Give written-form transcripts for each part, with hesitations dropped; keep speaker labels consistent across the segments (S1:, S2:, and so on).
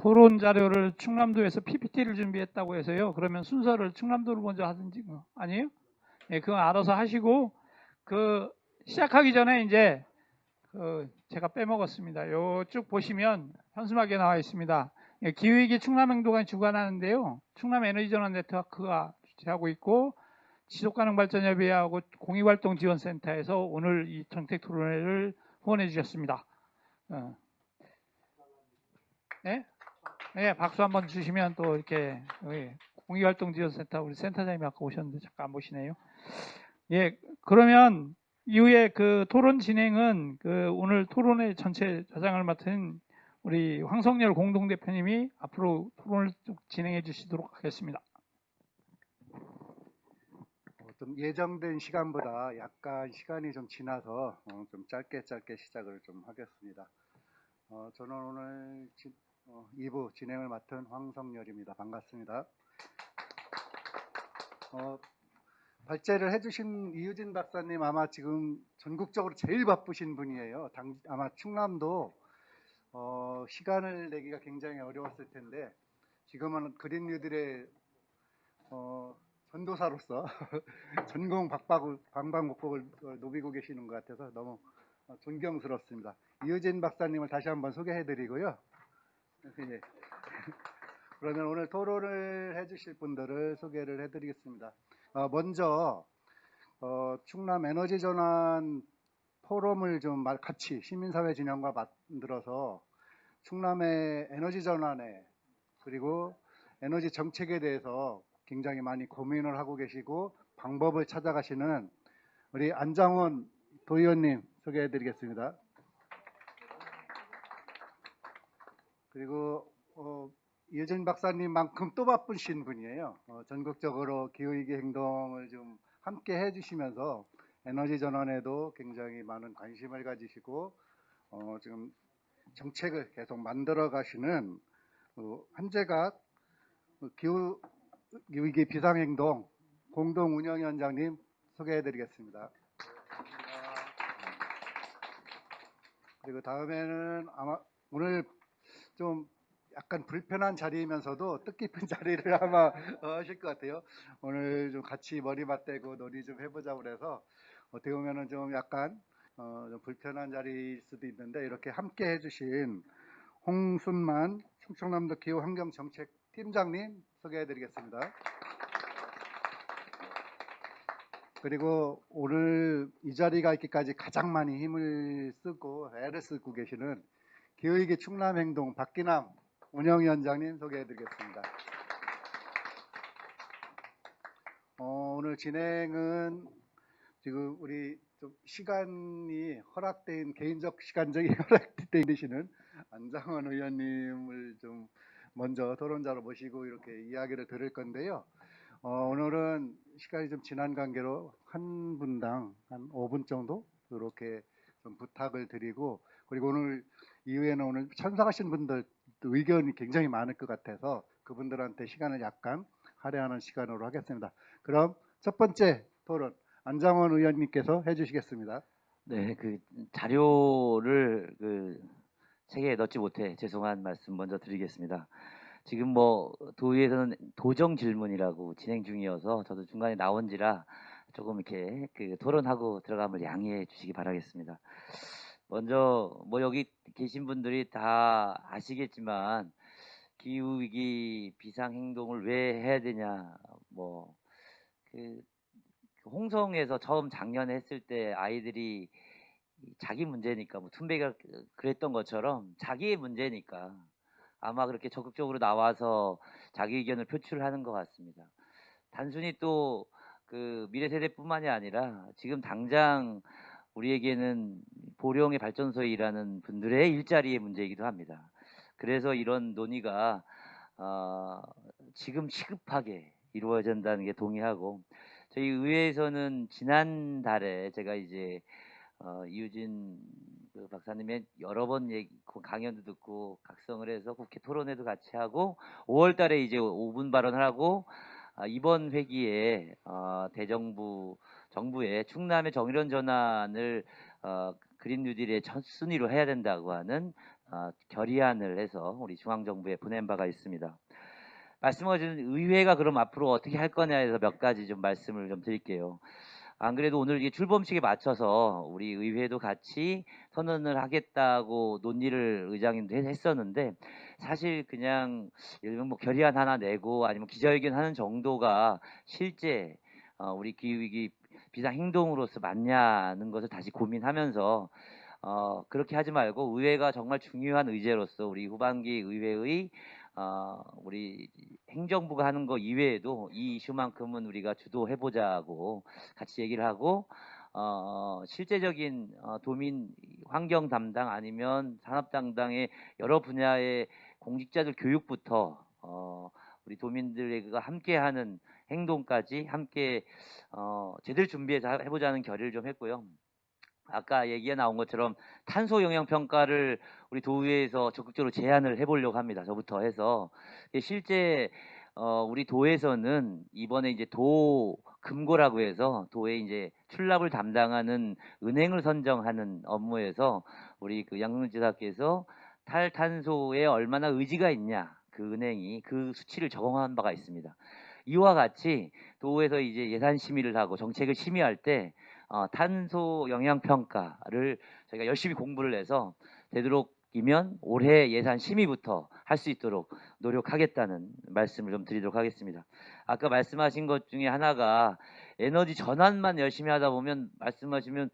S1: 토론 자료를 충남도에서 PPT를 준비했다고 해서요. 그러면 순서를 충남도를 먼저 하든지 아니에요? 예, 그거 알아서 하시고 시작하기 전에 이제 제가 빼먹었습니다. 요 쭉 보시면 현수막에 나와 있습니다. 예, 기후위기 충남행동을 주관하는데요. 충남에너지전환 네트워크가 주최하고 있고 지속가능발전협의회하고 공익활동지원센터에서 오늘 이 정책 토론회를 후원해 주셨습니다. 네? 네, 박수 한번 주시면 또 이렇게 공익활동지원센터 우리 센터장님이 아까 오셨는데 잠깐 안 보시네요. 예, 그러면 이후에 토론 진행은 오늘 토론회 전체 좌장을 맡은 우리 황석열 공동대표님이 앞으로 토론을 쭉 진행해 주시도록 하겠습니다.
S2: 좀 예정된 시간보다 약간 시간이 좀 지나서 좀 짧게 시작을 좀 하겠습니다. 저는 오늘 2부 진행을 맡은 황석열입니다. 반갑습니다. 발제를 해주신 이유진 박사님 아마 지금 전국적으로 제일 바쁘신 분이에요. 아마 충남도 시간을 내기가 굉장히 어려웠을 텐데 지금은 그린 뉴딜의 전도사로서 전공 방방곡곡을 노비고 계시는 것 같아서 너무 존경스럽습니다. 이유진 박사님을 다시 한번 소개해드리고요. 예. 그러면 오늘 토론을 해주실 분들을 소개를 해드리겠습니다. 먼저 충남 에너지 전환 포럼을 좀 같이 시민사회 진영과 만들어서 충남의 에너지 전환에 그리고 에너지 정책에 대해서 굉장히 많이 고민을 하고 계시고 방법을 찾아가시는 우리 안장원 도의원님 소개해 드리겠습니다. 그리고 이혜진 박사님만큼 또 바쁘신 분이에요. 전국적으로 기후위기 행동을 좀 함께 해주시면서 에너지 전환에도 굉장히 많은 관심을 가지시고 지금 정책을 계속 만들어 가시는 한재각 기후위기 비상행동 공동운영위원장님 소개해 드리겠습니다. 그리고 다음에는 아마 오늘 좀 약간 불편한 자리이면서도 뜻깊은 자리를 아마 하실 것 같아요. 오늘 좀 같이 머리 맞대고 논의 좀 해보자고 그래서 어떻게 보면은 좀 약간 좀 불편한 자리일 수도 있는데 이렇게 함께 해주신 홍순만 충청남도 기후환경정책 팀장님 소개해 드리겠습니다. 그리고 오늘 이 자리가 있기까지 가장 많이 힘을 쓰고 애를 쓰고 계시는 기후위기 충남행동 박기남 운영위원장님 소개해 드리겠습니다. 오늘 진행은 지금 우리 좀 시간이 허락된 개인적 시간적이 허락되어 계시는 안장원 의원님을 좀 먼저 토론자로 모시고 이렇게 이야기를 들을 건데요. 오늘은 시간이 좀 지난 관계로 한 분당 한 5분 정도 이렇게 좀 부탁을 드리고 그리고 오늘 이후에는 오늘 참석하신 분들 의견이 굉장히 많을 것 같아서 그분들한테 시간을 약간 할애하는 시간으로 하겠습니다. 그럼 첫 번째 토론 안장원 의원님께서 해주시겠습니다.
S3: 네, 자료를 책에 넣지 못해 죄송한 말씀 먼저 드리겠습니다. 지금 도의에서는 도정 질문이라고 진행 중이어서 저도 중간에 나온지라 조금 이렇게 토론하고 들어감을 양해해 주시기 바라겠습니다. 먼저 여기 계신 분들이 다 아시겠지만 기후위기 비상행동을 왜 해야 되냐 홍성에서 처음 작년에 했을 때 아이들이 자기 문제니까 툰베이가 그랬던 것처럼 자기의 문제니까 아마 그렇게 적극적으로 나와서 자기 의견을 표출하는 것 같습니다. 단순히 또 미래 세대뿐만이 아니라 지금 당장 우리에게는 보령의 발전소에 일하는 분들의 일자리의 문제이기도 합니다. 그래서 이런 논의가 지금 시급하게 이루어져야 된다는 게 동의하고 저희 의회에서는 지난달에 제가 이제 이유진 박사님의 여러 번 강연도 듣고 각성을 해서 국회 토론회도 같이 하고 5월 달에 이제 5분 발언을 하고 이번 회기에 정부의 충남의 정의로운 전환을 그린 뉴딜의 첫 순위로 해야 된다고 하는 결의안을 해서 우리 중앙정부에 보낸 바가 있습니다. 말씀하신 의회가 그럼 앞으로 어떻게 할 거냐에서 몇 가지 좀 말씀을 좀 드릴게요. 안 그래도 오늘 이 출범식에 맞춰서 우리 의회도 같이 선언을 하겠다고 논의를 의장님도 했었는데 사실 그냥 예를 들면 뭐 결의안 하나 내고 아니면 기자회견 하는 정도가 실제 우리 기후위기 비상행동으로서 맞냐는 것을 다시 고민하면서 그렇게 하지 말고 의회가 정말 중요한 의제로서 우리 후반기 의회의 우리 행정부가 하는 거 이외에도 이 이슈만큼은 우리가 주도해보자고 같이 얘기를 하고 실제적인 도민 환경 담당 아니면 산업 담당의 여러 분야의 공직자들 교육부터 우리 도민들과 함께하는 행동까지 함께 제대로 준비해서 해보자는 결의를 좀 했고요. 아까 얘기가 나온 것처럼 탄소 영향 평가를 우리 도의회에서 적극적으로 제안을 해보려고 합니다. 저부터 해서 실제 우리 도에서는 이번에 이제 도 금고라고 해서 도에 이제 출납을 담당하는 은행을 선정하는 업무에서 우리 그 양승지사께서 탈탄소에 얼마나 의지가 있냐 그 은행이 그 수치를 적용한 바가 있습니다. 이와 같이 도에서 이제 예산 심의를 하고 정책을 심의할 때 탄소 영향 평가를 저희가 열심히 공부를 해서 되도록이면 올해 예산 심의부터 할 수 있도록 노력하겠다는 말씀을 좀 드리도록 하겠습니다. 아까 말씀하신 것 중에 하나가 에너지 전환만 열심히 하다 보면 말씀하시면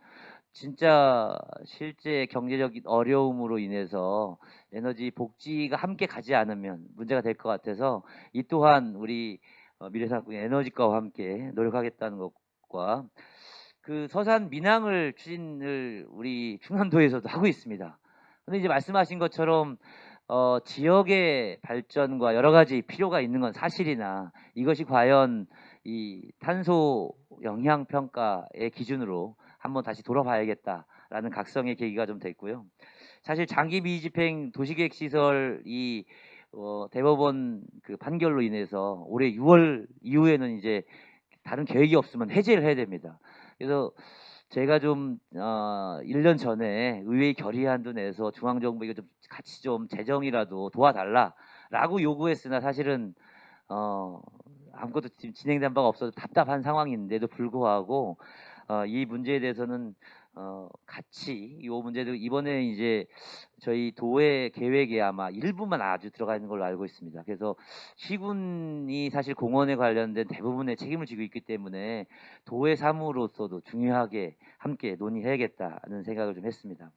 S3: 진짜 실제 경제적인 어려움으로 인해서 에너지 복지가 함께 가지 않으면 문제가 될 것 같아서 이 또한 우리 미래산업국의 에너지과와 함께 노력하겠다는 것과 그 서산 민항을 추진을 우리 충남도에서도 하고 있습니다. 근데 이제 말씀하신 것처럼 지역의 발전과 여러 가지 필요가 있는 건 사실이나 이것이 과연 이 탄소 영향 평가의 기준으로 한번 다시 돌아봐야겠다라는 각성의 계기가 좀 됐고요. 사실 장기 미집행 도시계획 시설 이 대법원 그 판결로 인해서 올해 6월 이후에는 이제 다른 계획이 없으면 해제를 해야 됩니다. 그래서 제가 좀 1년 전에 의회 결의안도 내서 중앙정부 이거 좀 같이 좀 재정이라도 도와달라라고 요구했으나 사실은 아무것도 지금 진행된 바가 없어서 답답한 상황인데도 불구하고 이 문제에 대해서는 같이 이 문제도 이번에 이제 저희 도의 계획에 아마 일부만 아주 들어가 있는 걸로 알고 있습니다. 그래서 시군이 사실 공원에 관련된 대부분의 책임을 지고 있기 때문에 도의 사무로서도 중요하게 함께 논의해야겠다는 생각을 좀 했습니다.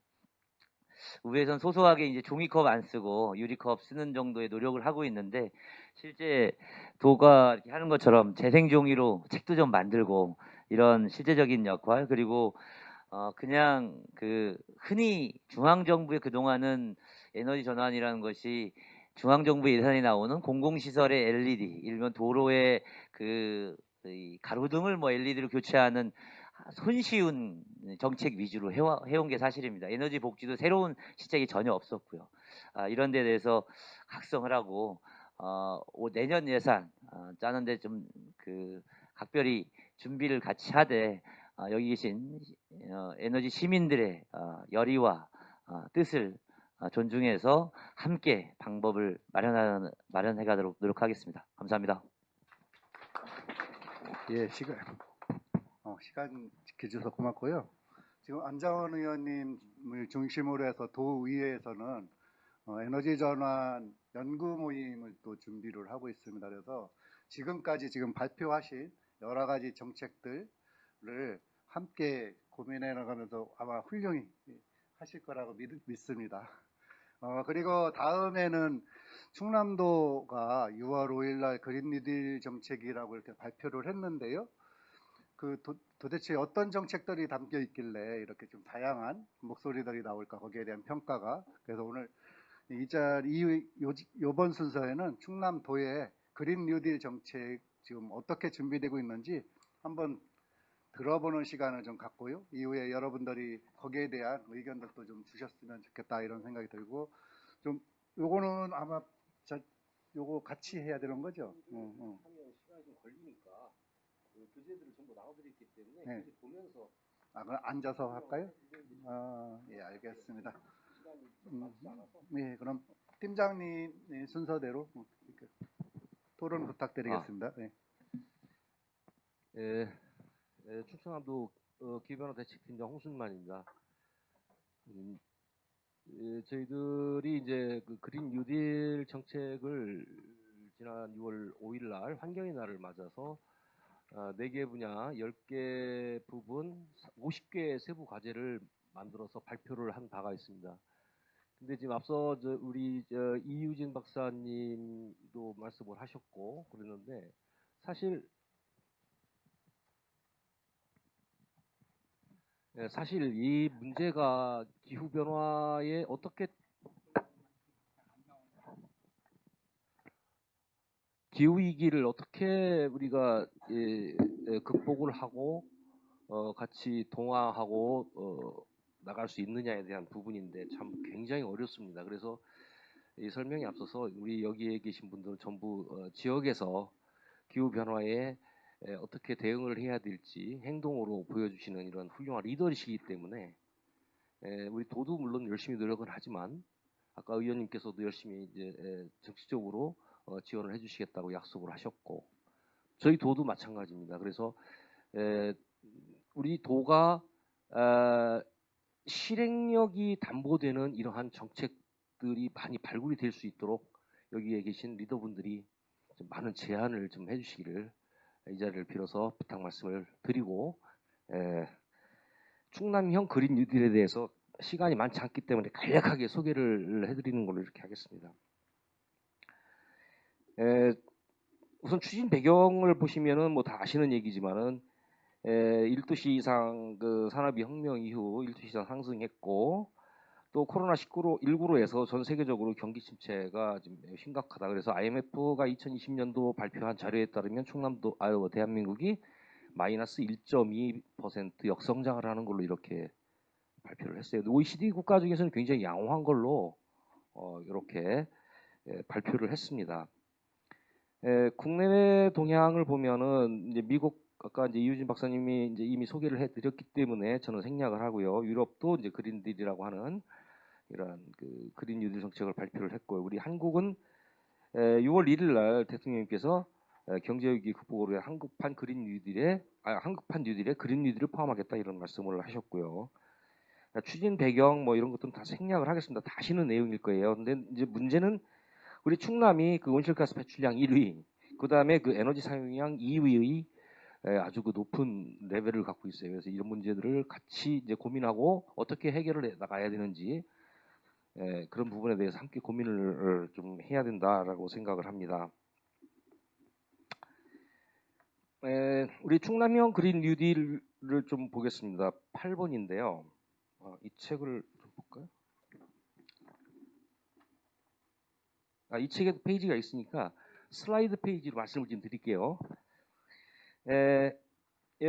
S3: 의회에선 소소하게 이제 종이컵 안 쓰고 유리컵 쓰는 정도의 노력을 하고 있는데 실제 도가 이렇게 하는 것처럼 재생종이로 책도 좀 만들고 이런 실제적인 역할 그리고 그냥 그 흔히 중앙정부의 그동안은 에너지 전환이라는 것이 중앙정부 예산이 나오는 공공시설의 LED, 일면 도로의 이 가로등을 뭐 LED로 교체하는 손쉬운 정책 위주로 해온 게 사실입니다. 에너지 복지도 새로운 시책이 전혀 없었고요. 이런 데 대해서 각성을 하고 내년 예산 짜는데 좀 그 각별히 준비를 같이 하되 여기 계신 에너지 시민들의 열의와 뜻을 존중해서 함께 방법을 마련해 가도록 노력하겠습니다. 감사합니다.
S2: 예, 시간 지켜주셔서 고맙고요. 지금 안장원 의원님을 중심으로 해서 도의회에서는 에너지 전환 연구 모임을 또 준비를 하고 있습니다. 그래서 지금까지 지금 발표하신 여러 가지 정책들을 함께 고민해 나가면서 아마 훌륭히 하실 거라고 믿습니다. 그리고 다음에는 충남도가 6월 5일 날 그린 뉴딜 정책이라고 이렇게 발표를 했는데요. 도대체 어떤 정책들이 담겨 있길래 이렇게 좀 다양한 목소리들이 나올까 거기에 대한 평가가 그래서 오늘 이번 순서에는 충남도의 그린 뉴딜 정책 지금 어떻게 준비되고 있는지 한번 들어보는 시간을 좀 갖고요. 이후에 여러분들이 거기에 대한 의견들도 좀 주셨으면 좋겠다 이런 생각이 들고 좀 요거는 아마 요거 같이 해야 되는 거죠.
S4: 하면 시간이 좀 걸리니까 그 교재들을 전부 나와드렸기 때문에
S2: 네.
S4: 교재 보면서
S2: 그럼 앉아서 할까요? 예, 알겠습니다.
S4: 시간이 시간이 좀 많지 않아서
S2: 네, 그럼 팀장님 순서대로 이렇게 토론 부탁드리겠습니다. 네.
S5: 예, 충청남도 기후변화 대책팀장 홍순만입니다. 저희들이 이제 그 그린 뉴딜 정책을 지난 6월 5일 날 환경의 날을 맞아서 4개 분야 10개 부분 50개의 세부 과제를 만들어서 발표를 한 바가 있습니다. 근데 지금 앞서 우리 이유진 박사님도 말씀을 하셨고 그랬는데 사실 이 문제가 기후 변화에 어떻게 기후 위기를 어떻게 우리가 극복을 하고 같이 동화하고 나갈 수 있느냐에 대한 부분인데 참 굉장히 어렵습니다. 그래서 이 설명에 앞서서 우리 여기에 계신 분들은 전부 지역에서 기후 변화에 어떻게 대응을 해야 될지 행동으로 보여주시는 이런 훌륭한 리더이시기 때문에 우리 도도 물론 열심히 노력을 하지만 아까 의원님께서도 열심히 이제 정치적으로 지원을 해주시겠다고 약속을 하셨고 저희 도도 마찬가지입니다. 그래서 우리 도가 실행력이 담보되는 이러한 정책들이 많이 발굴이 될 수 있도록 여기에 계신 리더분들이 좀 많은 제안을 좀 해주시기를 이 자리를 빌어서 부탁 말씀을 드리고 충남형 그린 뉴딜에 대해서 시간이 많지 않기 때문에 간략하게 소개를 해드리는 걸로 이렇게 하겠습니다. 우선 추진 배경을 보시면은 뭐 다 아시는 얘기지만은 1도씨 이상 그 산업이 혁명 이후 1도씨 이상 상승했고 또 코로나19로 해서 전 세계적으로 경기 침체가 지금 매우 심각하다. 그래서 IMF가 2020년도 발표한 자료에 따르면 대한민국이 마이너스 1.2% 역성장을 하는 걸로 이렇게 발표를 했어요. OECD 국가 중에서는 굉장히 양호한 걸로 이렇게 발표를 했습니다. 국내외 동향을 보면은 이제 미국 아까 이제 이유진 박사님이 이제 이미 소개를 해드렸기 때문에 저는 생략을 하고요. 유럽도 이제 그린딜이라고 하는 이런 그 그린 뉴딜 정책을 발표를 했고요. 우리 한국은 6월 1일 날 대통령님께서 경제위기 극복을 위해 한국판 뉴딜에 그린 뉴딜을 포함하겠다 이런 말씀을 하셨고요. 추진 배경 뭐 이런 것들은 다 생략을 하겠습니다. 다 아시는 내용일 거예요. 근데 이제 문제는 우리 충남이 그 온실가스 배출량 1위, 그 다음에 그 에너지 사용량 2위의 아주 그 높은 레벨을 갖고 있어요. 그래서 이런 문제들을 같이 이제 고민하고 어떻게 해결을 해 나가야 되는지 그런 부분에 대해서 함께 고민을 좀 해야 된다라고 생각을 합니다. 우리 충남형 그린 뉴딜을 좀 보겠습니다. 8번인데요. 이 책을 좀 볼까요? 이 책에도 페이지가 있으니까 슬라이드 페이지로 말씀을 좀 드릴게요.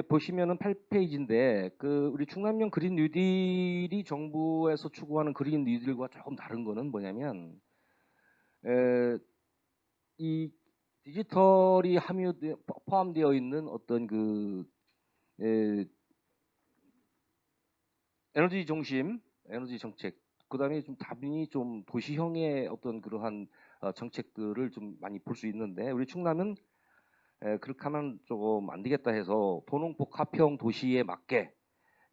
S5: 보시면은 8페이지인데 그 우리 충남형 그린 뉴딜이 정부에서 추구하는 그린 뉴딜과 조금 다른 거는 뭐냐면 이 디지털이 포함되어 있는 어떤 그 에너지 중심, 에너지 정책, 그 다음에 좀 다분히 좀 도시형의 어떤 그러한 정책들을 좀 많이 볼 수 있는데 우리 충남은 그렇게 하면 조금 안 되겠다 해서 도농복합형 도시에 맞게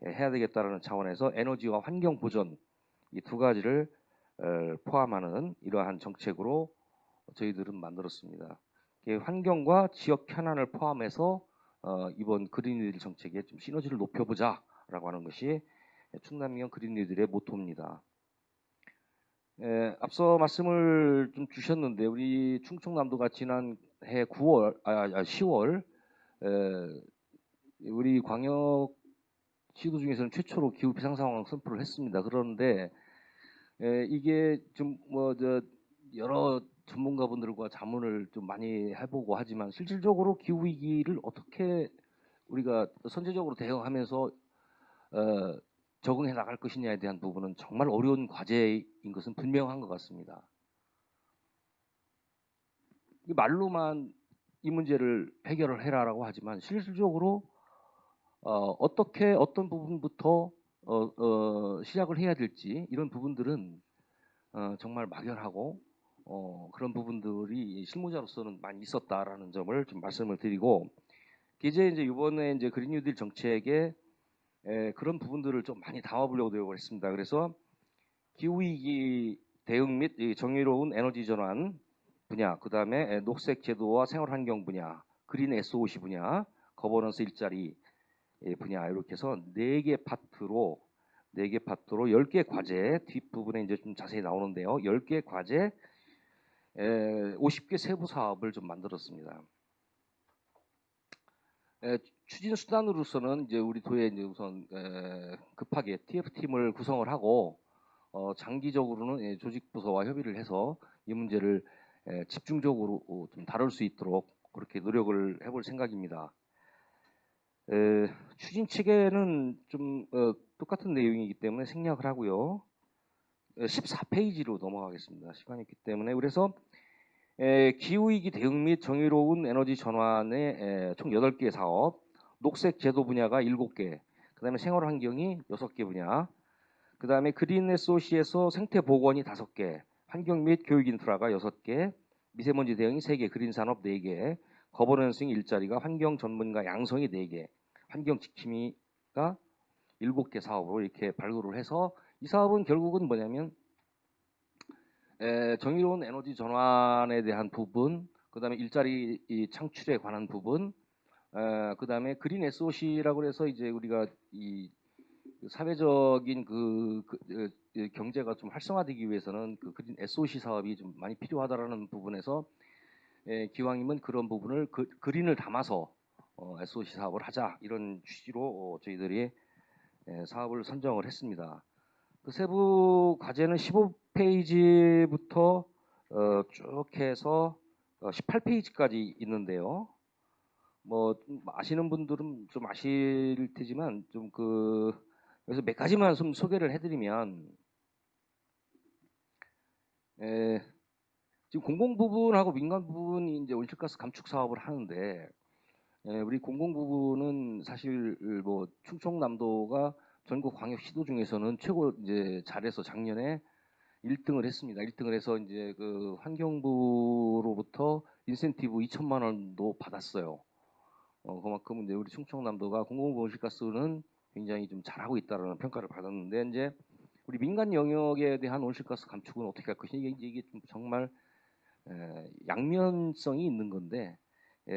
S5: 해야 되겠다라는 차원에서 에너지와 환경 보전 이 두 가지를 포함하는 이러한 정책으로 저희들은 만들었습니다. 환경과 지역 편안을 포함해서 이번 그린 뉴딜 정책에 좀 시너지를 높여보자라고 하는 것이 충남형 그린 뉴딜의 모토입니다. 앞서 말씀을 좀 주셨는데 우리 충청남도가 지난해 10월 우리 광역 시도 중에서는 최초로 기후 비상 상황 선포를 했습니다. 그런데 이게 좀 여러 전문가분들과 자문을 좀 많이 해보고 하지만 실질적으로 기후 위기를 어떻게 우리가 선제적으로 대응하면서 적응해 나갈 것이냐에 대한 부분은 정말 어려운 과제인 것은 분명한 것 같습니다. 말로만 이 문제를 해결을 해라라고 하지만 실질적으로 어떻게 어떤 부분부터 시작을 해야 될지 이런 부분들은 정말 막연하고 그런 부분들이 실무자로서는 많이 있었다라는 점을 좀 말씀을 드리고 이제 이번에 이제 그린 뉴딜 정책에 그런 부분들을 좀 많이 담아보려고 노력을 했습니다. 그래서 기후위기 대응 및 이 정의로운 에너지 전환 분야, 그 다음에 녹색 제도와 생활환경 분야, 그린 SOC 분야, 거버넌스 일자리 분야 이렇게 해서 4개 파트로 10개 과제 뒷부분에 이제 좀 자세히 나오는데요. 10개 과제 50개 세부 사업을 좀 만들었습니다. 추진 수단으로서는 이제 우리 도에 이제 우선 급하게 TF팀을 구성을 하고 장기적으로는 조직 부서와 협의를 해서 이 문제를 집중적으로 좀 다룰 수 있도록 그렇게 노력을 해볼 생각입니다. 추진 체계는 좀 똑같은 내용이기 때문에 생략을 하고요. 14페이지로 넘어가겠습니다. 시간이 있기 때문에. 그래서 기후위기 대응 및 정의로운 에너지 전환의 총 8개 사업, 녹색 제도 분야가 7개, 그 다음에 생활환경이 6개 분야, 그 다음에 그린 SOC에서 생태 보건이 5개, 환경 및 교육 인프라가 6개, 미세먼지 대응이 3개, 그린 산업 4개, 거버넌싱 일자리가 환경 전문가 양성이 4개, 환경 지킴이가 7개 사업으로 이렇게 발굴을 해서 이 사업은 결국은 뭐냐면 정의로운 에너지 전환에 대한 부분, 그 다음에 일자리 창출에 관한 부분, 그 다음에 그린 SOC라고 해서 이제 우리가 이 사회적인 경제가 좀 활성화되기 위해서는 그 그린 SOC 사업이 좀 많이 필요하다라는 부분에서 기왕이면 그런 부분을 그린을 담아서 SOC 사업을 하자 이런 취지로 저희들이 사업을 선정을 했습니다. 그 세부 과제는 15페이지부터 쭉 해서 18페이지까지 있는데요. 뭐 아시는 분들은 좀 아실 테지만 좀 여기서 몇 가지만 좀 소개를 해드리면 지금 공공 부분하고 민간 부분이 이제 온실가스 감축 사업을 하는데 우리 공공 부분은 사실 뭐 충청남도가 전국 광역 시도 중에서는 최고 이제 잘해서 작년에 1등을 했습니다. 1등을 해서 이제 그 환경부로부터 인센티브 2천만 원도 받았어요. 그만큼 이제 우리 충청남도가 공공부 온실가스는 굉장히 좀 잘하고 있다라는 평가를 받았는데 이제 우리 민간 영역에 대한 온실가스 감축은 어떻게 할 것이냐 이게 좀 정말 양면성이 있는 건데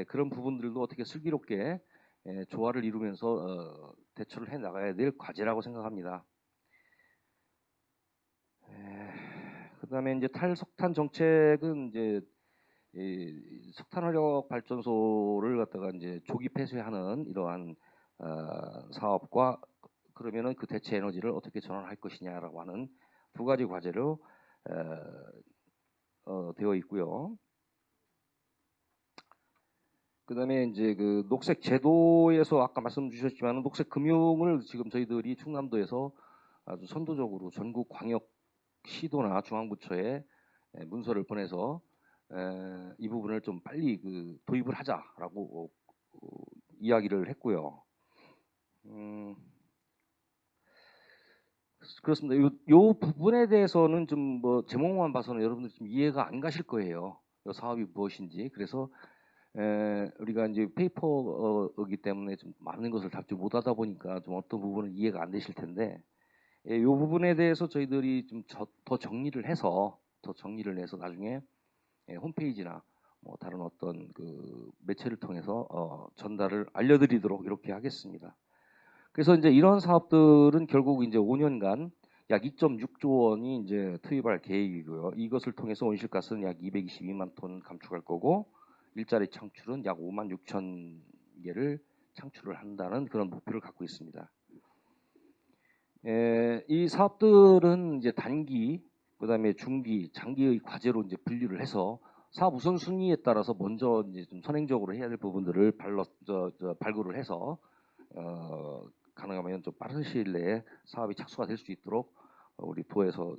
S5: 그런 부분들도 어떻게 슬기롭게 조화를 이루면서 대처를 해 나가야 될 과제라고 생각합니다. 그다음에 이제 탈석탄 정책은 이제 이 석탄 화력 발전소를 갖다가 이제 조기 폐쇄하는 이러한 사업과 그러면은 그 대체 에너지를 어떻게 전환할 것이냐라고 하는 2가지 과제로 되어 있고요. 그다음에 이제 그 녹색 제도에서 아까 말씀 주셨지만 녹색 금융을 지금 저희들이 충남도에서 아주 선도적으로 전국 광역 시도나 중앙부처에 문서를 보내서 이 부분을 좀 빨리 도입을 하자라고 이야기를 했고요. 그렇습니다. 요 부분에 대해서는 좀 뭐 제목만 봐서는 여러분들 좀 이해가 안 가실 거예요. 이 사업이 무엇인지. 그래서 우리가 이제 페이퍼이기 때문에 좀 많은 것을 답지 못하다 보니까 좀 어떤 부분은 이해가 안 되실 텐데 이 부분에 대해서 저희들이 좀 더 정리를 해서 나중에 홈페이지나 뭐 다른 어떤 매체를 통해서 전달을 알려드리도록 이렇게 하겠습니다. 그래서 이제 이런 사업들은 결국 이제 5년간 약 2.6조 원이 이제 투입할 계획이고요. 이것을 통해서 온실가스는 약 222만 톤 감축할 거고 일자리 창출은 약 5만 6천 개를 창출을 한다는 그런 목표를 갖고 있습니다. 이 사업들은 이제 단기, 그다음에 중기, 장기의 과제로 이제 분류를 해서 사업 우선순위에 따라서 먼저 이제 좀 선행적으로 해야 될 부분들을 발굴을 해서 가능하면 좀 빠른 시일 내에 사업이 착수가 될 수 있도록 우리 도에서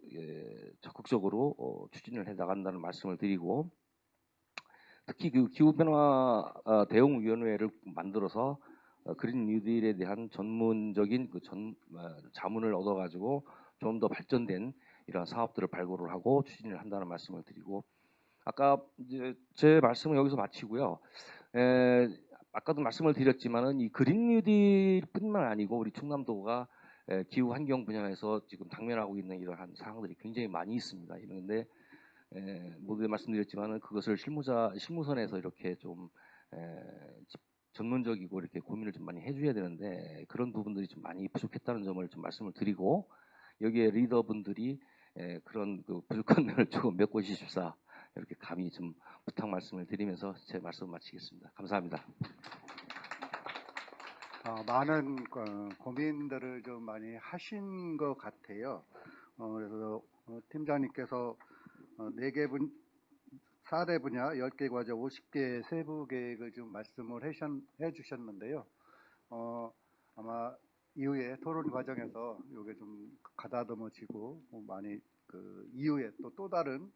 S5: 적극적으로 추진을 해 나간다는 말씀을 드리고 특히 그 기후변화 대응위원회를 만들어서 그린 뉴딜에 대한 전문적인 자문을 얻어가지고 좀 더 발전된 이러한 사업들을 발굴을 하고 추진을 한다는 말씀을 드리고, 아까 이제 제 말씀은 여기서 마치고요. 아까도 말씀을 드렸지만은 이 그린 뉴딜뿐만 아니고 우리 충남도가 기후 환경 분야에서 지금 당면하고 있는 이러한 사항들이 굉장히 많이 있습니다. 이런데 모두 말씀드렸지만은 그것을 실무선에서 이렇게 좀 전문적이고 이렇게 고민을 좀 많이 해줘야 되는데 그런 부분들이 좀 많이 부족했다는 점을 좀 말씀을 드리고, 여기에 리더분들이 그런 그 부족한 면을 조금 메꿔주십사, 이렇게 감히 좀 부탁 말씀을 드리면서 제 말씀 마치겠습니다. 감사합니다.
S2: 많은 고민들을 좀 많이 하신 것 같아요. 그래서 팀장님께서 4대 분야, 10개 과제, 50개 세부 계획을 좀 말씀을 해주셨는데요. 아마 이후에 토론 과정에서 이게 좀 가다듬어지고 많이 이후에 또 다른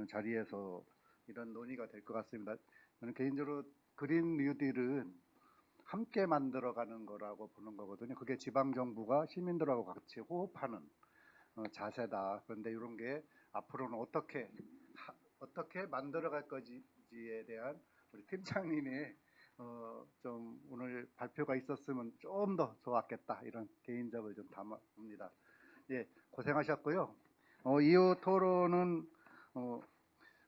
S2: 자리에서 이런 논의가 될 것 같습니다. 저는 개인적으로 그린 뉴딜은 함께 만들어가는 거라고 보는 거거든요. 그게 지방정부가 시민들하고 같이 호흡하는 자세다. 그런데 이런 게 앞으로는 어떻게 만들어갈 건지에 대한 우리 팀장님의 좀 오늘 발표가 있었으면 좀 더 좋았겠다, 이런 개인적을 좀 담아봅니다. 예, 고생하셨고요. 이후 토론은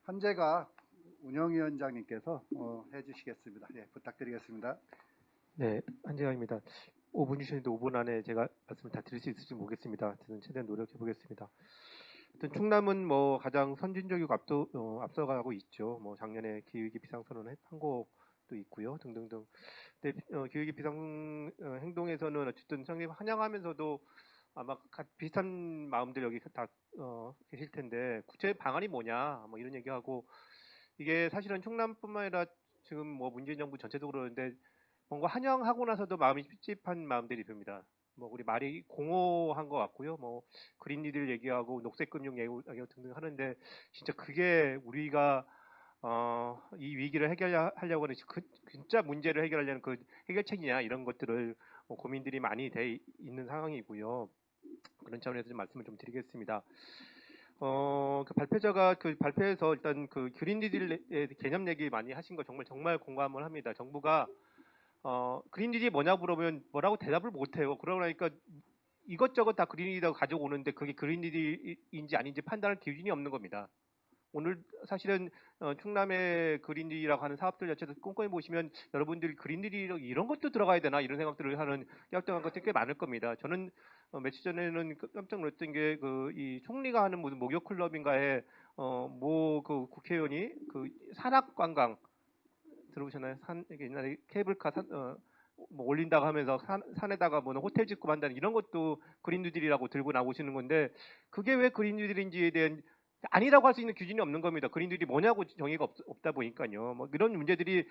S2: 한재가 운영위원장님께서 해주시겠습니다. 예, 부탁드리겠습니다.
S6: 네, 한재강입니다. 5분 주셨는데 5분 안에 제가 말씀을 다 드릴 수 있을지 모르겠습니다. 저는 최대한 노력해 보겠습니다. 하여튼 충남은 뭐 가장 선진적이고 앞서가고 있죠. 뭐 작년에 기후위기 비상선언을 한 것도 있고요, 등등등. 근데 기후위기 비상 행동에서는 어쨌든 상당히 환영하면서도 아마 비슷한 마음들 여기 다 계실 텐데, 구체 방안이 뭐냐, 뭐 이런 얘기하고, 이게 사실은 충남뿐만 아니라 지금 뭐 문재인 정부 전체적으로 그러는데 뭔가 환영하고 나서도 마음이 찝찝한 마음들이 듭니다. 뭐 우리 말이 공허한 것 같고요. 뭐 그린 뉴딜 얘기하고 녹색금융 얘기 등등 하는데, 진짜 그게 우리가 이 위기를 해결하려고 하는 진짜 문제를 해결하려는 그 해결책이냐, 이런 것들을 고민들이 많이 돼 있는 상황이고요. 그런 차원에서 좀 말씀을 좀 드리겠습니다. 그 발표자가 그 발표에서 일단 그 그린 뉴딜의 개념 얘기 많이 하신 거 정말 공감을 합니다. 정부가 그린 뉴딜이 뭐냐 물어보면 뭐라고 대답을 못해요. 그러니까 이것저것 다 그린 뉴딜이라고 가져오는데 그게 그린 뉴딜인지 아닌지 판단할 기준이 없는 겁니다. 오늘 사실은 충남의 그린 뉴딜이라고 하는 사업들 자체도 꼼꼼히 보시면 여러분들이 그린 뉴딜 이런 것도 들어가야 되나, 이런 생각들을 하는 약정한 것들이 꽤 많을 겁니다. 저는 며칠 전에는 깜짝 놀랐던 게 이 총리가 하는 무슨 목욕 클럽인가에 뭐 그 국회의원이 그 산악 관광 들어보셨나요? 옛날에 케이블카 뭐 올린다고 하면서 산에다가 뭐 호텔 짓고 만다는 이런 것도 그린 뉴딜이라고 들고 나오시는 건데, 그게 왜 그린 뉴딜인지에 대한 아니라고 할 수 있는 기준이 없는 겁니다. 그린 뉴딜이 뭐냐고 정의가 없다 보니까요. 뭐 이런 문제들이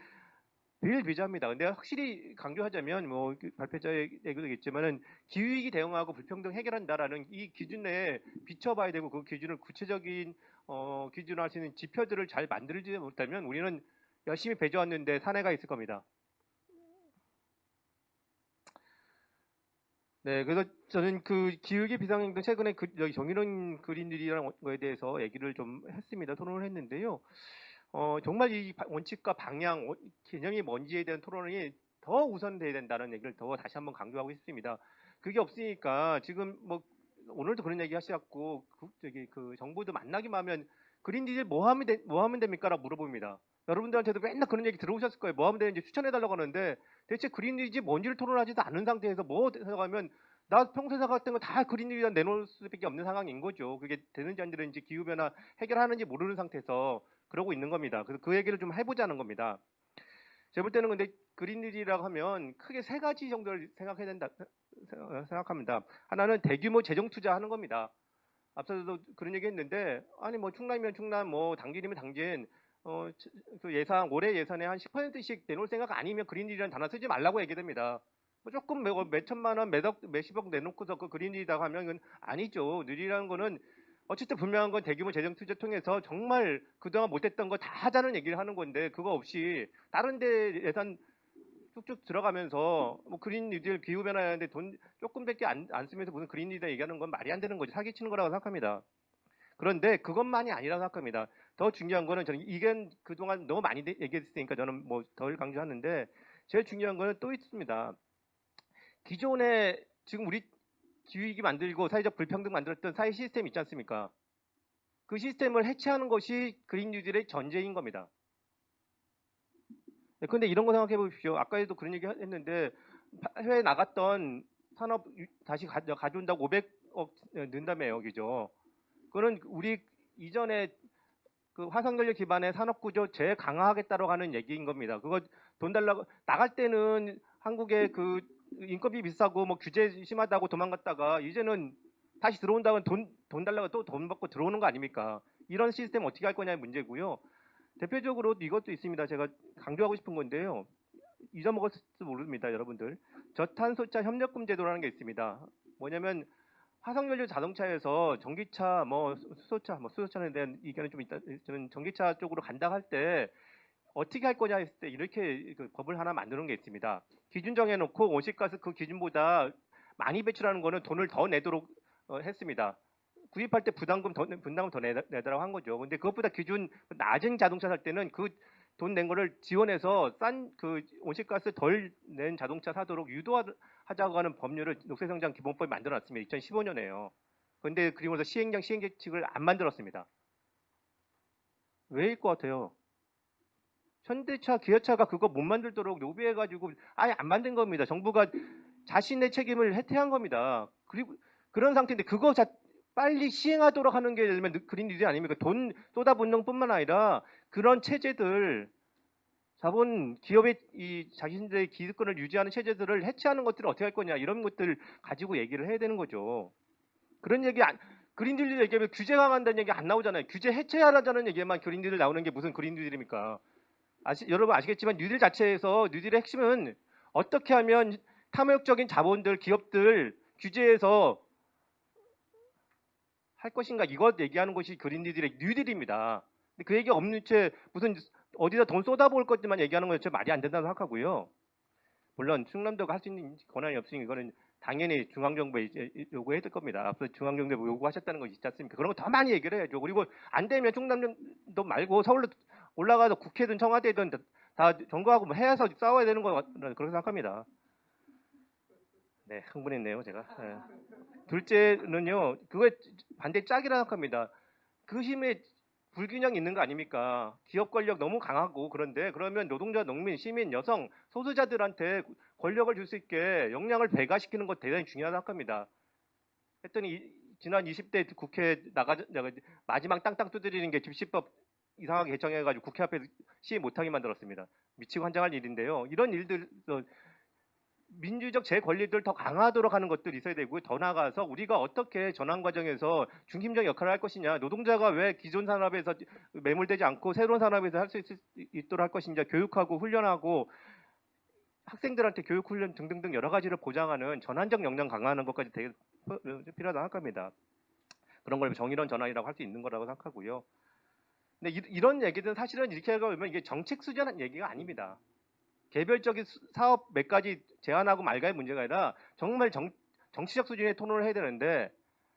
S6: 비일비재합니다. 근데 확실히 강조하자면 뭐 발표자의 얘기도 있지만은 기후위기 대응하고 불평등 해결한다라는 이 기준에 비춰봐야 되고, 그 기준을 구체적인 기준을 할 수 있는 지표들을 잘 만들지 못하면 우리는 열심히 배져왔는데 산해가 있을 겁니다. 네, 그래서 저는 그 기후위기 비상행동 최근에 여기 정의로운 그린 뉴딜이라는 거에 대해서 얘기를 좀 했습니다. 토론을 했는데요. 정말 이 원칙과 방향, 개념이 뭔지에 대한 토론이 더 우선돼야 된다는 얘기를 더 다시 한번 강조하고 싶습니다. 그게 없으니까 지금 뭐 오늘도 그런 얘기 하셨고, 그 정부도 만나기만 하면 그린 뉴딜 뭐 하면 됩니까라고 물어봅니다. 여러분들한테도 맨날 그런 얘기 들어오셨을 거예요. 뭐 하면 되는지 추천해달라고 하는데, 대체 그린 뉴딜이 뭔지를 토론하지도 않은 상태에서 뭐 생각하면, 나 평소에 생각했던 거 다 그린 뉴딜에 내놓을 수밖에 없는 상황인 거죠. 그게 되는지 안 되는지, 기후변화 해결하는지 모르는 상태에서 그러고 있는 겁니다. 그래서 그 얘기를 좀 해보자는 겁니다. 제가 볼 때는 근데 그린 뉴딜이라고 하면 크게 세 가지 정도를 생각해야 된다 생각합니다. 하나는 대규모 재정 투자하는 겁니다. 앞서도 그런 얘기 했는데, 아니 뭐 충남이면 충남, 뭐 당진이면 당진, 그 예산, 올해 예산에 한 10%씩 내놓을 생각 아니면 그린 뉴딜이라는 단어 쓰지 말라고 얘기됩니다. 뭐 조금 몇 천만 원, 몇십억 내놓고서 그 그린 뉴딜이라고 하면 이건 아니죠. 뉴딜이라는 거는 어쨌든 분명한 건 대규모 재정 투자 통해서 정말 그동안 못했던 거 다 하자는 얘기를 하는 건데, 그거 없이 다른 데 예산 쭉쭉 들어가면서 뭐 그린 뉴딜 기후 변화하는데 돈 조금밖에 안 쓰면서 무슨 그린 뉴딜 얘기하는 건 말이 안 되는 거지. 사기치는 거라고 생각합니다. 그런데 그것만이 아니라고 생각합니다. 더 중요한 거는 저는 이게 그동안 너무 많이 얘기했으니까 저는 뭐 덜 강조하는데 제일 중요한 거는 또 있습니다. 기존에 지금 우리 기후위기 만들고 사회적 불평등 만들었던 사회 시스템 있지 않습니까? 그 시스템을 해체하는 것이 그린 뉴딜의 전제인 겁니다. 그런데 이런 거 생각해 보십시오. 아까에도 그런 얘기 했는데 해외에 나갔던 산업 다시 가져온다고 500억 넣는다며요, 그죠? 그거는 우리 이전에 그 화석연료 기반의 산업 구조 재강화하겠다고 하는 얘기인 겁니다. 그거 돈 달라고 나갈 때는 한국의 그 인건비 비싸고 뭐 규제 심하다고 도망갔다가 이제는 다시 들어온다면 돈 달라고 또 돈 받고 들어오는 거 아닙니까? 이런 시스템 어떻게 할 거냐의 문제고요. 대표적으로 이것도 있습니다. 제가 강조하고 싶은 건데요. 잊어먹었을지 모릅니다, 여러분들. 저탄소차 협력금 제도라는 게 있습니다. 뭐냐면 화석연료 자동차에서 전기차, 수소차에 대한 의견은 좀 있다. 저는 전기차 쪽으로 간다 할 때 어떻게 할 거냐 했을 때 이렇게 그 법을 하나 만드는 게 있습니다. 기준 정해놓고 온실가스 그 기준보다 많이 배출하는 거는 돈을 더 내도록 했습니다. 구입할 때 분담금 더 내달라고 한 거죠. 근데 그것보다 기준 낮은 자동차 살 때는 그 돈 낸 거를 지원해서 싼 그 온실가스 덜 낸 자동차 사도록 유도하자고 하는 법률을 녹색성장 기본법이 만들어놨습니다. 2015년에요. 그런데 그리고서 시행령 시행계획을 안 만들었습니다. 왜일 것 같아요? 현대차, 기아차가 그거 못 만들도록 로비해가지고 아예 안 만든 겁니다. 정부가 자신의 책임을 해태한 겁니다. 그리고 그런 상태인데 그거 빨리 시행하도록 하는 게 예를 들면 그린 뉴딜 아닙니까? 돈 쏟아붓는 뿐만 아니라 그런 체제들, 자본 기업의 이 자신들의 기득권을 유지하는 체제들을 해체하는 것들을 어떻게 할 거냐 이런 것들 가지고 얘기를 해야 되는 거죠. 그런 얘기 그린 뉴딜 얘기하면 규제 강화한다는 얘기 안 나오잖아요. 규제 해체하자는 얘기만 그린 뉴딜 나오는 게 무슨 그린 뉴딜입니까? 여러분 아시겠지만 뉴딜 자체에서 뉴딜의 핵심은 어떻게 하면 탐욕적인 자본들, 기업들 규제해서 할 것인가 이것 얘기하는 것이 그린 뉴딜의 뉴딜입니다. 근데 그 얘기 없는 채 무슨 어디다 돈 쏟아부을 것들만 얘기하는 건 말이 안 된다고 생각하고요. 물론 충남도가 할 수 있는 권한이 없으니 이거는 당연히 중앙정부에 요구해야 될 겁니다. 앞서 중앙정부에 요구하셨다는 거 있지 않습니까? 그런 거 더 많이 얘기를 해야죠. 그리고 안 되면 충남도 말고 서울로 올라가서 국회든 청와대든 다 정부하고 뭐 해서 싸워야 되는 거 그렇게 생각합니다. 네, 흥분했네요, 제가. 네. 둘째는요, 그거에 반대 짝이라 생각합니다. 그 힘에 불균형이 있는 거 아닙니까? 기업 권력 너무 강하고 그런데 그러면 노동자, 농민, 시민, 여성, 소수자들한테 권력을 줄 수 있게 역량을 배가시키는 것 대단히 중요하다고 생각합니다. 했더니 지난 20대 국회 마지막 땅땅 두드리는 게 집시법 이상하게 개정해가지고 국회 앞에서 시위 못하게 만들었습니다. 미치고 환장할 일인데요. 이런 일들 민주적 제 권리들 더 강화하도록 하는 것들이 있어야 되고 더 나아가서 우리가 어떻게 전환 과정에서 중심적 역할을 할 것이냐, 노동자가 왜 기존 산업에서 매몰되지 않고 새로운 산업에서 할 수 있도록 할 것이냐, 교육하고 훈련하고 학생들한테 교육 훈련 등등등 여러 가지를 보장하는 전환적 역량 강화하는 것까지 되게 필요하다고 생각합니다. 그런 걸 정의로운 전환이라고 할 수 있는 거라고 생각하고요. 근데 이런 얘기들은 사실은 이렇게 하고 보면 이게 정책 수준의 얘기가 아닙니다. 개별적인 사업 몇 가지 제안하고 말가의 문제가 아니라 정말 정치적 수준의 토론을 해야 되는데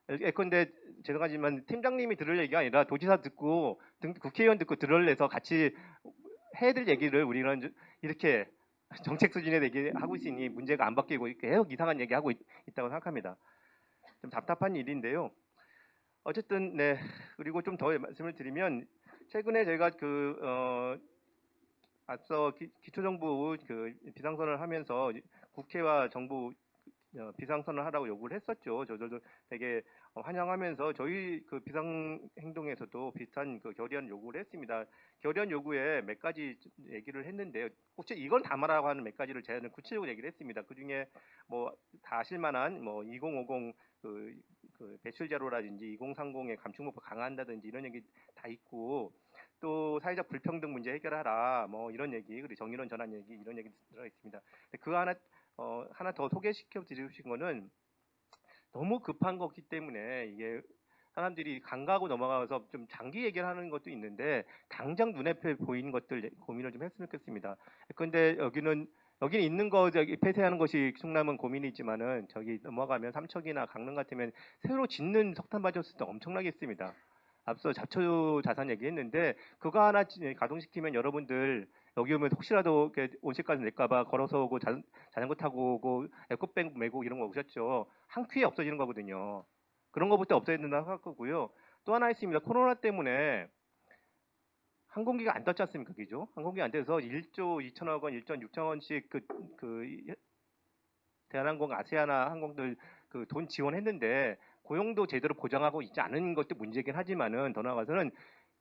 S6: 예컨대 죄송하지만 팀장님이 들을 얘기가 아니라 도지사 듣고 국회의원 듣고 들을래서 같이 해야 될 얘기를 우리는 이렇게 정책 수준의 얘기하고 있으니 문제가 안 바뀌고 계속 이상한 얘기하고 있다고 생각합니다. 좀 답답한 일인데요. 어쨌든 네, 그리고 좀 더 말씀을 드리면 최근에 제가 앞서 기초정부 그 비상선언을 하면서 국회와 정부 비상선언을 하라고 요구를 했었죠. 저들도 되게 환영하면서 저희 그 비상행동에서도 비슷한 그 결의안 요구를 했습니다. 결의안 요구에 몇 가지 얘기를 했는데요. 혹시 이걸 담아라고 하는 몇 가지를 제안을 구체적으로 얘기를 했습니다. 그 중에 뭐 다 아실만한 뭐 2050 그 배출 제로라든지 2030의 감축 목표 강화한다든지 이런 얘기 다 있고 또 사회적 불평등 문제 해결하라 뭐 이런 얘기 그리고 정의로운 전환 얘기 이런 얘기 들어 있습니다. 그 하나 더 소개시켜 드리고 싶은 거는 너무 급한 거기 때문에 이게 사람들이 간과하고 넘어가서 좀 장기 얘기를 하는 것도 있는데 당장 눈앞에 보이는 것들 고민을 좀 했으면 좋겠습니다. 그런데 여기는 여기 있는 거 저기 폐쇄하는 것이 충남은 고민이지만은 저기 넘어가면 삼척이나 강릉 같으면 새로 짓는 석탄 발전소 수도 엄청나게 있습니다. 앞서 자초 자산 얘기했는데 그거 하나 가동시키면 여러분들 여기 오면 혹시라도 온실가스 낼까봐 걸어서 오고 자전거 타고 오고 에코백 메고 이런 거 오셨죠. 한 큐에 없어지는 거거든요. 그런 거부터 없애야 된다고 할 거고요. 또 하나 있습니다. 코로나 때문에 항공기가 안 떴지 않습니까? 그죠? 항공기 안 돼서 1조 2천억 원, 1조 6천 원씩 대한항공, 아시아나 항공들 그 돈 지원했는데 고용도 제대로 보장하고 있지 않은 것도 문제긴 하지만은 더 나아가서는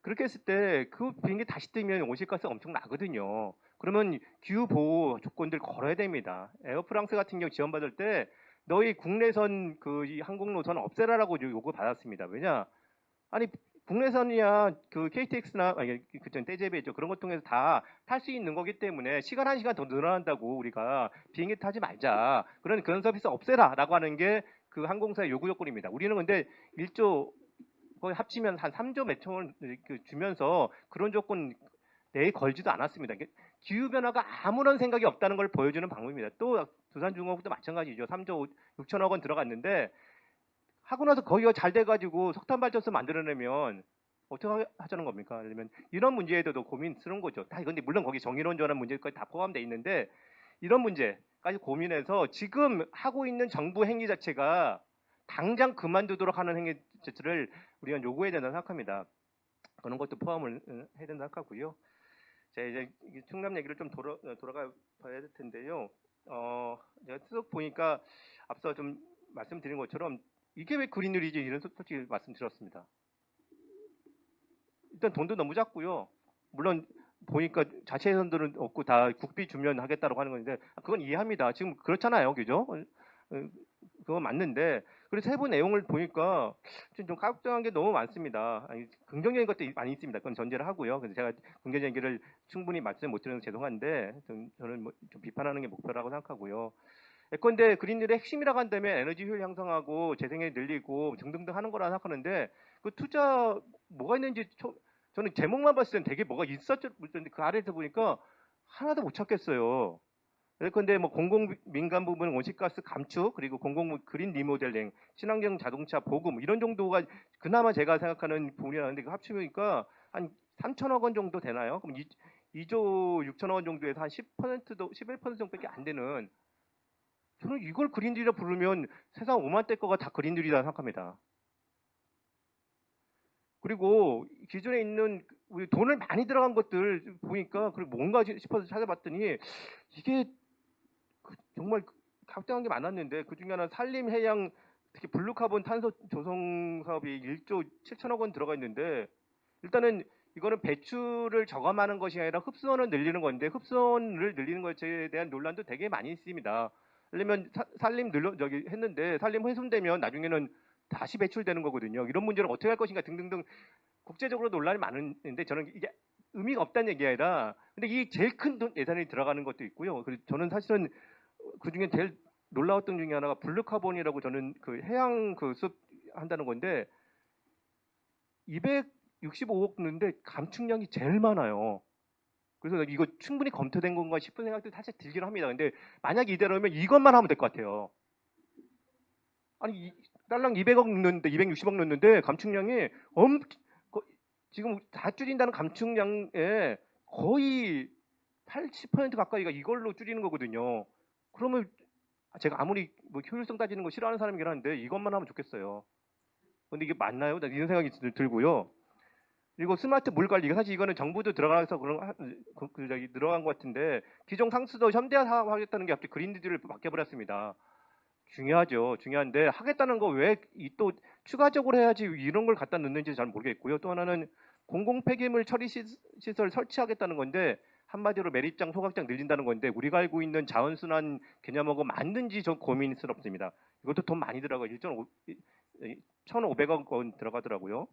S6: 그렇게 했을 때 그 비행기 다시 뜨면 온실가스 엄청 나거든요. 그러면 기후 보호 조건들 걸어야 됩니다. 에어프랑스 같은 경우 지원받을 때 너희 국내선 이 항공 노선 없애라라고 요구 받았습니다. 왜냐? 아니 국내선이야 그 KTX나 그전 떼제베죠 그런 것 통해서 다 탈 수 있는 거기 때문에 시간 1시간 더 늘어난다고 우리가 비행기 타지 말자 그런 서비스 없애라라고 하는 게 그 항공사의 요구 조건입니다. 우리는 근데 1조 거의 합치면 한 3조 몇 천원 주면서 그런 조건 내에 걸지도 않았습니다. 기후 변화가 아무런 생각이 없다는 걸 보여주는 방법입니다. 또 두산중공업도 마찬가지죠. 3조 6천억 원 들어갔는데 하고 나서 거기가 잘 돼가지고 석탄 발전소 만들어내면 어떻게 하자는 겁니까? 예를 들면 이런 문제에 대해서도 고민스러운 거죠. 다 이건데 물론 거기 정의론적인 문제까지 다 포함되어 있는데 이런 문제까지 고민해서 지금 하고 있는 정부 행위 자체가 당장 그만두도록 하는 행위 자체를 우리가 요구해야 된다고 생각합니다. 그런 것도 포함을 해야 된다고 생각하고요. 자 이제 충남 얘기를 좀 돌아가 봐야 될 텐데요. 제가 쭉 보니까 앞서 좀 말씀드린 것처럼 이게 왜 그린뉴딜이지 이런 솔직히 말씀드렸습니다. 일단 돈도 너무 작고요. 물론 보니까 자체 예산들은 없고 다 국비 주면 하겠다고 하는 건데 그건 이해합니다. 지금 그렇잖아요, 그죠? 그거 맞는데 그리고 세부 내용을 보니까 좀 깜짝한 게 너무 많습니다. 아니, 긍정적인 것도 많이 있습니다. 그건 전제를 하고요. 그래서 제가 긍정적인 얘기를 충분히 말씀 못 드려서 죄송한데 저는 좀 비판하는 게 목표라고 생각하고요. 예컨대 그린딜의 핵심이라고 한다면 에너지 효율 향상하고 재생에 늘리고 등등등 하는 거라 생각하는데 그 투자 뭐가 있는지 저는 제목만 봤을 땐 되게 뭐가 있었죠. 그 아래에서 보니까 하나도 못 찾겠어요. 예컨대 뭐 공공 민간 부분 온실가스 감축 그리고 공공 그린 리모델링 친환경 자동차 보급 이런 정도가 그나마 제가 생각하는 부분이라는데 그 합치니까 한 3천억 원 정도 되나요? 그럼 2조 6천억 원 정도에서 한 10%도 11% 정도밖에 안 되는 저는 이걸 그린딜이라 부르면 세상 5만 대 거가 다 그린딜이라 생각합니다. 그리고 기존에 있는 우리 돈을 많이 들어간 것들 보니까 그리고 뭔가 싶어서 찾아봤더니 이게 정말 각당한 게 많았는데 그 중에 하나 산림해양 특히 블루카본 탄소 조성 사업이 1조 7천억 원 들어가 있는데 일단은 이거는 배출을 저감하는 것이 아니라 흡수원을 늘리는 건데 흡수원을 늘리는 것에 대한 논란도 되게 많이 있습니다. 예를 들면 산림 했는데 산림 훼손되면 나중에는 다시 배출되는 거거든요. 이런 문제를 어떻게 할 것인가 등등등 국제적으로 논란이 많은데 저는 이게 의미가 없다는 얘기 아니라 근데 이 제일 큰 예산이 들어가는 것도 있고요. 그리고 저는 사실은 그 중에 제일 놀라웠던 중에 하나가 블루카본이라고 저는 그 해양 그 숲 한다는 건데 265억 넣는데 감축량이 제일 많아요. 그래서 이거 충분히 검토된 건가 싶은 생각도 사실 들긴 합니다. 근데 만약 이대로면 이것만 하면 될 것 같아요. 아니 딸랑 200억 넣는데 260억 넣는데 감축량이 지금 다 줄인다는 감축량의 거의 80% 가까이가 이걸로 줄이는 거거든요. 그러면 제가 아무리 뭐 효율성 따지는 거 싫어하는 사람이긴 한데 이것만 하면 좋겠어요. 근데 이게 맞나요? 이런 생각이 들고요. 그리고 스마트 물 관리 사실 이거는 정부도 들어가서 들어간 것 같은데 기존 상수도 현대화 하겠다는 게 갑자기 그린딜을 바뀌어버렸습니다. 중요하죠. 중요한데 하겠다는 거 왜 또 추가적으로 해야지 이런 걸 갖다 넣는지 잘 모르겠고요. 또 하나는 공공 폐기물 처리 시설 설치하겠다는 건데 한마디로 매립장, 소각장 늘린다는 건데 우리가 알고 있는 자원순환 개념하고 맞는지 좀 고민스럽습니다. 이것도 돈 많이 들어가요. 1,500억 원 들어가더라고요.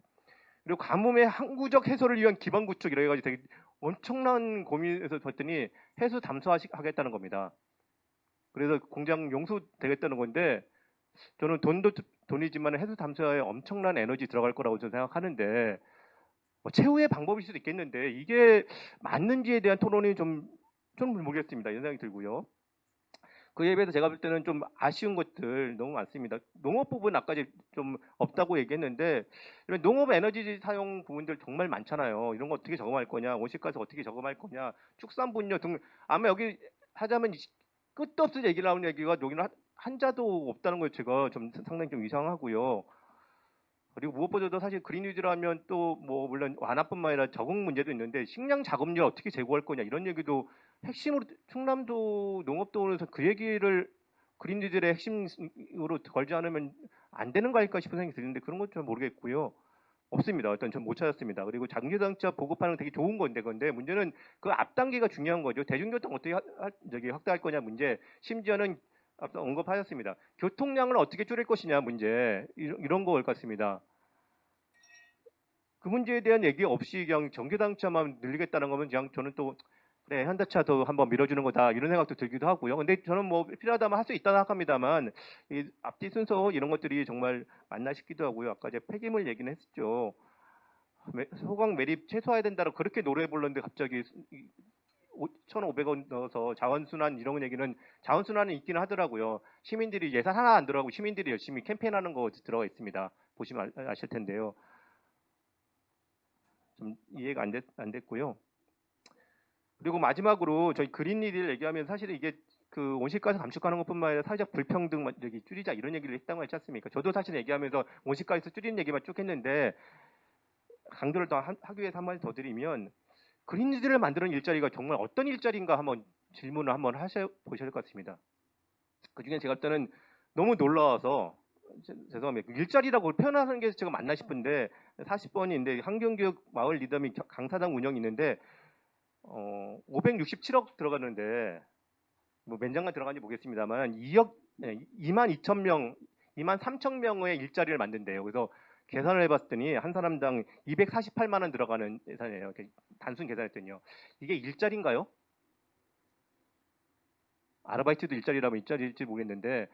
S6: 그리고 가뭄의 항구적 해소를 위한 기반 구축 이래 가지고 되게 엄청난 고민에서 봤더니 해수 담수하겠다는 겁니다. 그래서 공장 용수 되겠다는 건데 저는 돈도 돈이지만 해수 담수에 엄청난 에너지 들어갈 거라고 저는 생각하는데 뭐 최후의 방법일 수도 있겠는데 이게 맞는지에 대한 토론이 좀 모르겠습니다. 이런 생각이 들고요. 그에 비해서 제가 볼 때는 좀 아쉬운 것들 너무 많습니다. 농업 부분 아까 이제 좀 없다고 얘기했는데 이런 농업 에너지 사용 부분들 정말 많잖아요. 이런 거 어떻게 저감할 거냐, 온실가스 어떻게 저감할 거냐, 축산분뇨 등 아마 여기 하자면 끝도 없이 얘기 나오는 얘기가 여기는 한자도 없다는 걸 제가 좀 상당히 좀 이상하고요. 그리고 무엇보다도 사실 그린뉴딜하면 또 뭐 물론 완화뿐만 아니라 적응 문제도 있는데 식량 작업률 어떻게 제고할 거냐 이런 얘기도 핵심으로 충남도 농업도에서 그 얘기를 그린뉴딜의 핵심으로 걸지 않으면 안 되는 거 아닐까 싶은 생각이 드는데 그런 건 좀 모르겠고요. 없습니다. 일단 전 못 찾았습니다. 그리고 장기자동차 보급하는 건 되게 좋은 건데 근데 문제는 그 앞 단계가 중요한 거죠. 대중교통 어떻게 확대할 거냐 문제. 심지어는 앞서 언급하셨습니다. 교통량을 어떻게 줄일 것이냐 문제 이런 거 올 것 같습니다. 그 문제에 대한 얘기 없이 그냥 전기자동차만 늘리겠다는 거면 그냥 저는 또 그래 현대차도 한번 밀어주는 거다 이런 생각도 들기도 하고요. 근데 저는 뭐 필요하다면 할 수 있다 생각합니다만 이 앞뒤 순서 이런 것들이 정말 맞나 싶기도 하고요. 아까 이제 폐기물 얘기는 했었죠. 소각 매립 최소화해야 된다고 그렇게 노래 불렀는데 갑자기 1,500원 넣어서 자원순환 이런 얘기는 자원순환은 있기는 하더라고요. 시민들이 예산 하나 안 들어가고 시민들이 열심히 캠페인하는 거 들어가 있습니다. 보시면 아실 텐데요. 좀 이해가 안 됐고요. 그리고 마지막으로 저희 그린뉴딜 얘기하면 사실은 이게 그 온실가스 감축하는 것뿐만 아니라 사회적 불평등 여기 줄이자 이런 얘기를 했다고 했지 않습니까? 저도 사실 얘기하면서 온실가스 줄이는 얘기만 쭉 했는데 강조를 더 하기 위해서 한마디 더 드리면 그린뉴딜을 만드는 일자리가 정말 어떤 일자리인가 한번 질문을 한번 보셔야 될 것 같습니다. 그중에 제가 볼 때는 너무 놀라워서 죄송합니다. 일자리라고 표현하는 게 제가 맞나 싶은데 40번인데 환경교육 마을 리더 및 강사당 운영이 있는데 567억 들어갔는데 뭐 맨장간 들어간지 모르겠습니다만 2만 2천 명, 2만 3천 명의 일자리를 만든대요. 그래서 계산을 해봤더니 한 사람당 248만 원 들어가는 예산이에요. 단순 계산했더니요. 이게 일자리인가요? 아르바이트도 일자리라면 일자리일지 모르겠는데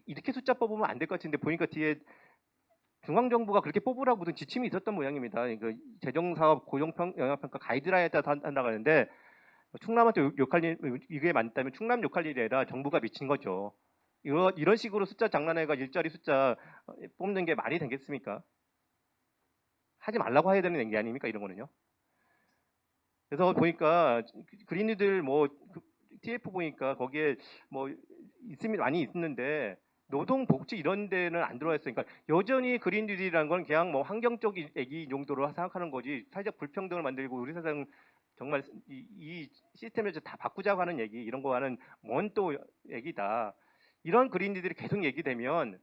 S6: 이렇게 숫자 뽑으면 안 될 것 같은데 보니까 뒤에 중앙정부가 그렇게 뽑으라고 무슨 지침이 있었던 모양입니다. 그 재정사업 고용영향평가 가이드라인에 따라 한다고 하는데 충남한테 욕할 일 이게 맞다면 충남 욕할 일이 아니라 정부가 미친 거죠. 이런 식으로 숫자 장난해가 일자리 숫자 뽑는 게 말이 되겠습니까? 하지 말라고 해야 되는 게 아닙니까 이런 거는요. 그래서 보니까 그린뉴딜 뭐 TF 보니까 거기에 뭐 있으면 많이 있는데 노동 복지 이런 데는 안 들어와 있으니까 여전히 그린뉴딜이라는 건 그냥 뭐 환경적 얘기 정도로 생각하는 거지 사회적 불평등을 만들고 우리 세상 정말 이 시스템을 다 바꾸자고 하는 얘기 이런 거와는 먼 또 얘기다. 이런 그린뉴딜이 계속 얘기되면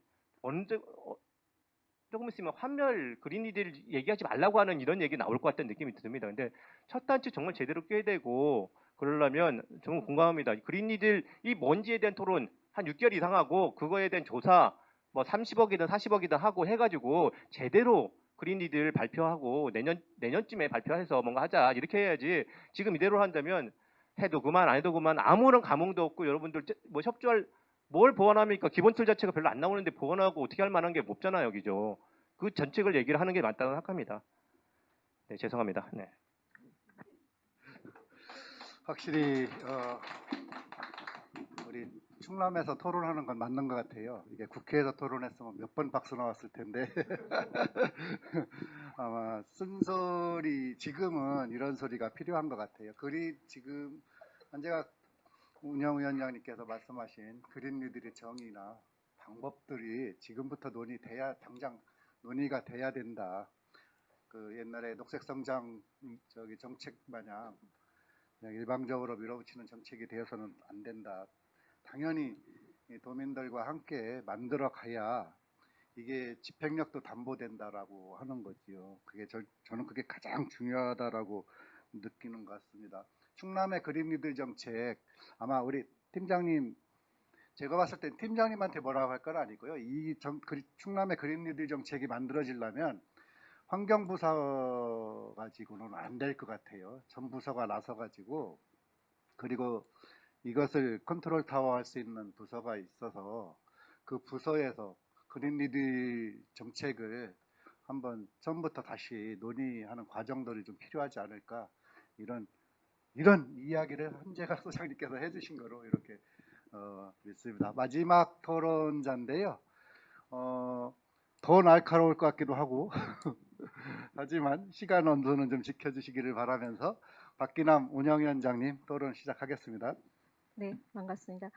S6: 조금 있으면 환멸 그린뉴딜 얘기하지 말라고 하는 이런 얘기 나올 것 같다는 느낌이 듭니다. 근데 첫 단추 정말 제대로 껴야 되고 그러려면 정말 공감합니다. 그린뉴딜 이 먼지에 대한 토론 한 6개월 이상 하고 그거에 대한 조사 뭐 30억이든 40억이든 하고 해가지고 제대로 그린뉴딜 발표하고 내년쯤에 발표해서 뭔가 하자 이렇게 해야지 지금 이대로 한다면 해도 그만 안 해도 그만 아무런 감흥도 없고 여러분들 뭐 협조할 뭘 보완합니까? 기본 틀 자체가 별로 안 나오는데 보완하고 어떻게 할 만한 게 없잖아요, 여기죠. 그 전책을 얘기를 하는 게 맞다고 생각합니다. 네, 죄송합니다. 네.
S2: 확실히 우리 충남에서 토론하는 건 맞는 것 같아요. 이게 국회에서 토론했으면 몇 번 박수 나왔을 텐데 아마 쓴소리 지금은 이런 소리가 필요한 것 같아요. 지금 현재가 운영위원장님께서 말씀하신 그린뉴딜의 정의나 방법들이 지금부터 당장 논의가 돼야 된다. 그 옛날에 녹색성장 정책 마냥 그냥 일방적으로 밀어붙이는 정책이 되어서는 안 된다. 당연히 도민들과 함께 만들어 가야 이게 집행력도 담보된다라고 하는 거지요. 저는 그게 가장 중요하다라고 느끼는 것 같습니다. 충남의 그린뉴딜 정책 아마 우리 팀장님 제가 봤을 땐 팀장님한테 뭐라고 할 건 아니고요. 충남의 그린뉴딜 정책이 만들어지려면 환경부서 가지고는 안 될 것 같아요. 전 부서가 나서 가지고 그리고 이것을 컨트롤 타워 할 수 있는 부서가 있어서 그 부서에서 그린뉴딜 정책을 한번 처음부터 다시 논의하는 과정들이 좀 필요하지 않을까 이런 이야기를 한재가 소장님께서 해주신 거로 이렇게 믿습니다. 마지막 토론자인데요. 더 날카로울 것 같기도 하고 하지만 시간 온도는 좀 지켜주시기를 바라면서 박기남 운영위원장님 토론 시작하겠습니다.
S7: 네, 반갑습니다.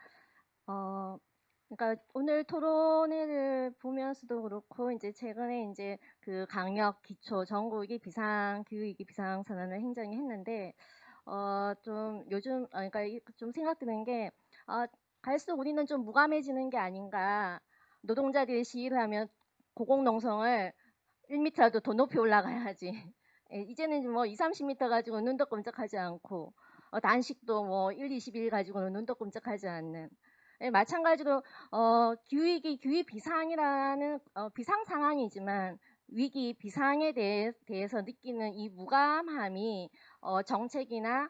S7: 그러니까 오늘 토론회를 보면서도 그렇고 이제 최근에 이제 그 강력 기초 전국이 비상 교육이 비상 선언을 행정이 했는데 좀 요즘 그러니까 좀 생각드는 게 갈수록 우리는 좀 무감해지는 게 아닌가. 노동자들이 시위를 하면 고공농성을 1m라도 더 높이 올라가야지. 예, 이제는 뭐 20-30m 가지고 눈도 끔찍하지 않고 단식도 뭐 1-20일 가지고는 눈도 끔찍하지 않는. 예, 마찬가지로 교육이 교육 비상이라는 비상 상황이지만 위기 비상에 대해서 느끼는 이 무감함이 정책이나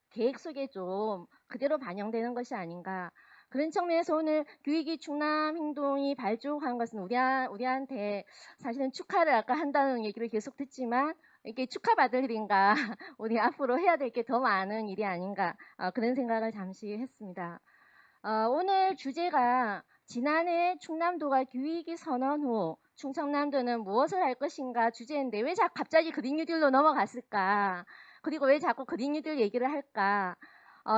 S7: 계획 속에 좀 그대로 반영되는 것이 아닌가. 그런 측면에서 오늘 교육이 충남 행동이 발족한 것은 우리한테 사실은 축하를 아까 한다는 얘기를 계속 듣지만 이게 축하받을 일인가 우리 앞으로 해야 될 게 더 많은 일이 아닌가 그런 생각을 잠시 했습니다. 오늘 주제가 지난해 충남도가 교육위 선언 후 충청남도는 무엇을 할 것인가 주제인데 왜 갑자기 그린 뉴딜로 넘어갔을까? 그리고 왜 자꾸 그린 뉴딜 얘기를 할까?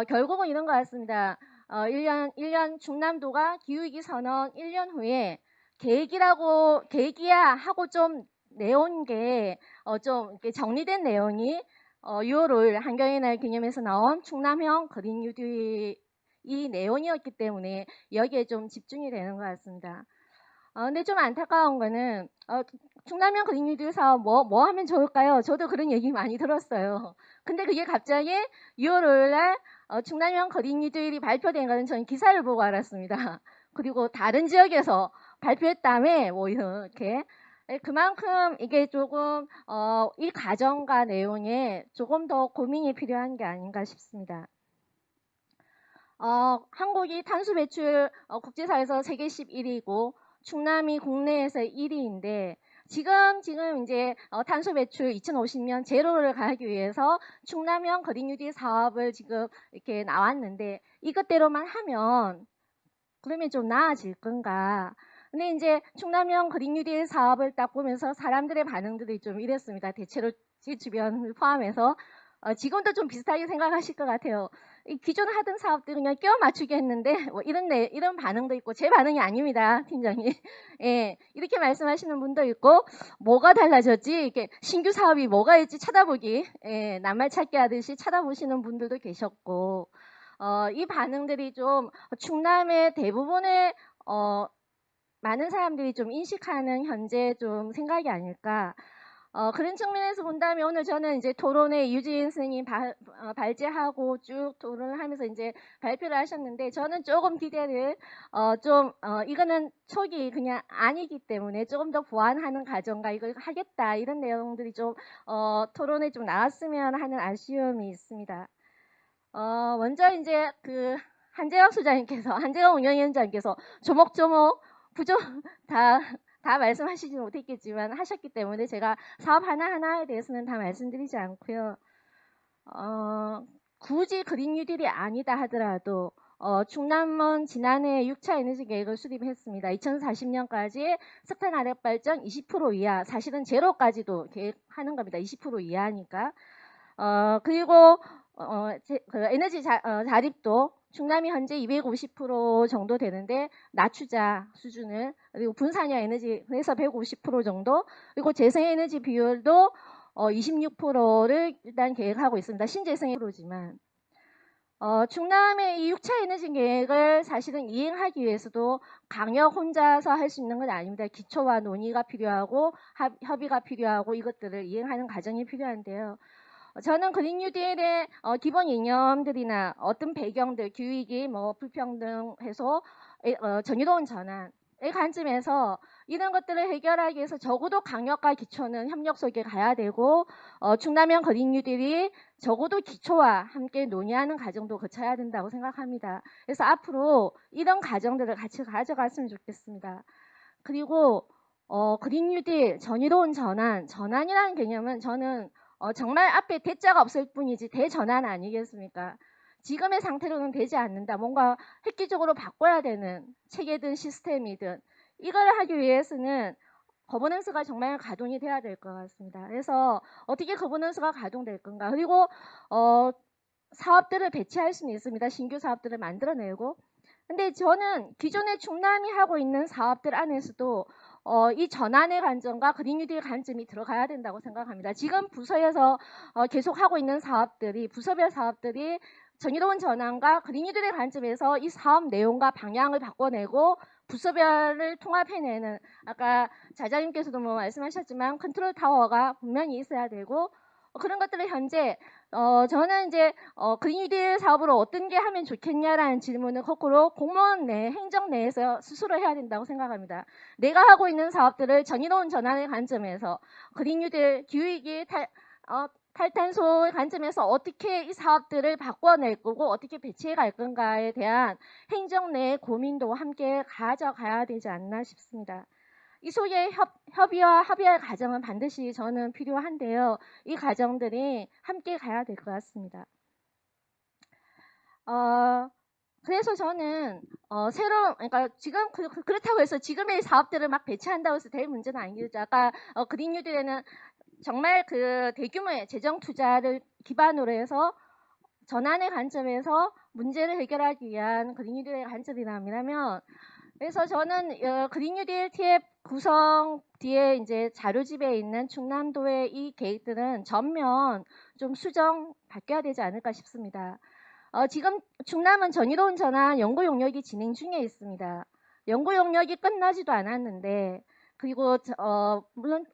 S7: 결국은 이런 것 같습니다. 1년 충남도가 교육위 선언 1년 후에 계획이야 하고 좀 내온 게 좀 이렇게 정리된 내용이 6월 5일 한경의 날 기념해서 나온 충남형 그린 뉴딜 이 내용이었기 때문에 여기에 좀 집중이 되는 것 같습니다. 근데 좀 안타까운 거는 충남형 그린 뉴딜 사업 뭐 하면 좋을까요? 저도 그런 얘기 많이 들었어요. 근데 그게 갑자기 6월 5일 날 충남형 그린 뉴딜이 발표된 거는 저는 기사를 보고 알았습니다. 그리고 다른 지역에서 발표했다며 뭐 이렇게 그만큼 이게 조금 이 과정과 내용에 조금 더 고민이 필요한 게 아닌가 싶습니다. 한국이 탄소 배출 국제사회에서 세계 11위고 충남이 국내에서 1위인데 지금 이제 탄소 배출 2050년 제로를 가기 위해서 충남형 그린 뉴딜 사업을 지금 이렇게 나왔는데 이것대로만 하면 그러면 좀 나아질 건가? 근데 이제 충남형 그린 뉴딜 사업을 딱 보면서 사람들의 반응들이 좀 이랬습니다. 대체로 제 주변을 포함해서 지금도 좀 비슷하게 생각하실 것 같아요. 기존 하던 사업들 그냥 끼워 맞추게 했는데 뭐 이런 반응도 있고 제 반응이 아닙니다, 팀장님. 예, 이렇게 말씀하시는 분도 있고 뭐가 달라졌지? 이렇게 신규 사업이 뭐가 있지 찾아보기, 예, 낱말 찾기 하듯이 찾아보시는 분들도 계셨고 이 반응들이 좀 충남의 대부분의 많은 사람들이 좀 인식하는 현재 좀 생각이 아닐까. 그런 측면에서 본다면 오늘 저는 이제 토론회 유진 선생님 발제하고 쭉 토론을 하면서 이제 발표를 하셨는데 저는 조금 기대를 이거는 초기 그냥 아니기 때문에 조금 더 보완하는 과정과 이걸 하겠다 이런 내용들이 좀 토론에 좀 나왔으면 하는 아쉬움이 있습니다. 먼저 이제 그 한재영 운영위원장님께서 조목조목 부족 다 말씀하시지 못했겠지만 하셨기 때문에 제가 사업 하나하나에 대해서는 다 말씀드리지 않고요. 굳이 그린 뉴딜이 아니다 하더라도 충남은 지난해 6차 에너지 계획을 수립했습니다. 2040년까지 석탄 화력 발전 20% 이하, 사실은 제로까지도 계획하는 겁니다. 20% 이하니까. 그리고 그 에너지 자립도 충남이 현재 250% 정도 되는데 낮추자 수준을. 그리고 분산형 에너지 그래서 150% 정도. 그리고 재생에너지 비율도 26%를 일단 계획하고 있습니다. 신재생에너지만 충남의 이 6차 에너지 계획을 사실은 이행하기 위해서도 강력 혼자서 할 수 있는 건 아닙니다. 기초와 논의가 필요하고 협의가 필요하고 이것들을 이행하는 과정이 필요한데요. 저는 그린 뉴딜의 기본 이념들이나 어떤 배경들, 교육이 뭐 불평등 해소, 전유로운 전환의 관점에서 이런 것들을 해결하기 위해서 적어도 강력과 기초는 협력 속에 가야 되고 충남형 그린 뉴딜이 적어도 기초와 함께 논의하는 과정도 거쳐야 된다고 생각합니다. 그래서 앞으로 이런 과정들을 같이 가져갔으면 좋겠습니다. 그리고 그린 뉴딜, 전유로운 전환이라는 개념은 저는 정말 앞에 대자가 없을 뿐이지 대전환 아니겠습니까? 지금의 상태로는 되지 않는다. 뭔가 획기적으로 바꿔야 되는 체계든 시스템이든 이걸 하기 위해서는 거버넌스가 정말 가동이 돼야 될 것 같습니다. 그래서 어떻게 거버넌스가 가동될 건가? 그리고 사업들을 배치할 수는 있습니다. 신규 사업들을 만들어내고. 근데 저는 기존에 충남이 하고 있는 사업들 안에서도 이 전환의 관점과 그린 뉴딜 관점이 들어가야 된다고 생각합니다. 지금 부서에서 계속 하고 있는 사업들이 부서별 사업들이 정의로운 전환과 그린 뉴딜의 관점에서 이 사업 내용과 방향을 바꿔내고 부서별을 통합해내는 아까 자자님께서도 뭐 말씀하셨지만 컨트롤 타워가 분명히 있어야 되고 그런 것들을 현재 저는 이제 그린 뉴딜 사업으로 어떤 게 하면 좋겠냐라는 질문을 거꾸로 공무원 내 행정 내에서 스스로 해야 된다고 생각합니다. 내가 하고 있는 사업들을 정의로운 전환의 관점에서 그린 뉴딜 기후위기 탈탄소의 관점에서 어떻게 이 사업들을 바꿔낼 거고 어떻게 배치해 갈 건가에 대한 행정 내 고민도 함께 가져가야 되지 않나 싶습니다. 이 속에 협의와 합의할 과정은 반드시 저는 필요한데요. 이 과정들이 함께 가야 될 것 같습니다. 그래서 저는 그러니까 지금 그렇다고 해서 지금의 사업들을 막 배치한다고 해서 될 문제는 아니겠죠. 아까 그린 뉴딜에는 정말 그 대규모의 재정 투자를 기반으로 해서 전환의 관점에서 문제를 해결하기 위한 그린 뉴딜의 관점이라면 그래서 저는 그린 뉴딜 TF 구성 뒤에 이제 자료집에 있는 충남도의 이 계획들은 전면 좀 수정 바뀌어야 되지 않을까 싶습니다. 지금 충남은 정의로운 전환 연구 용역이 진행 중에 있습니다. 연구 용역이 끝나지도 않았는데 그리고 물론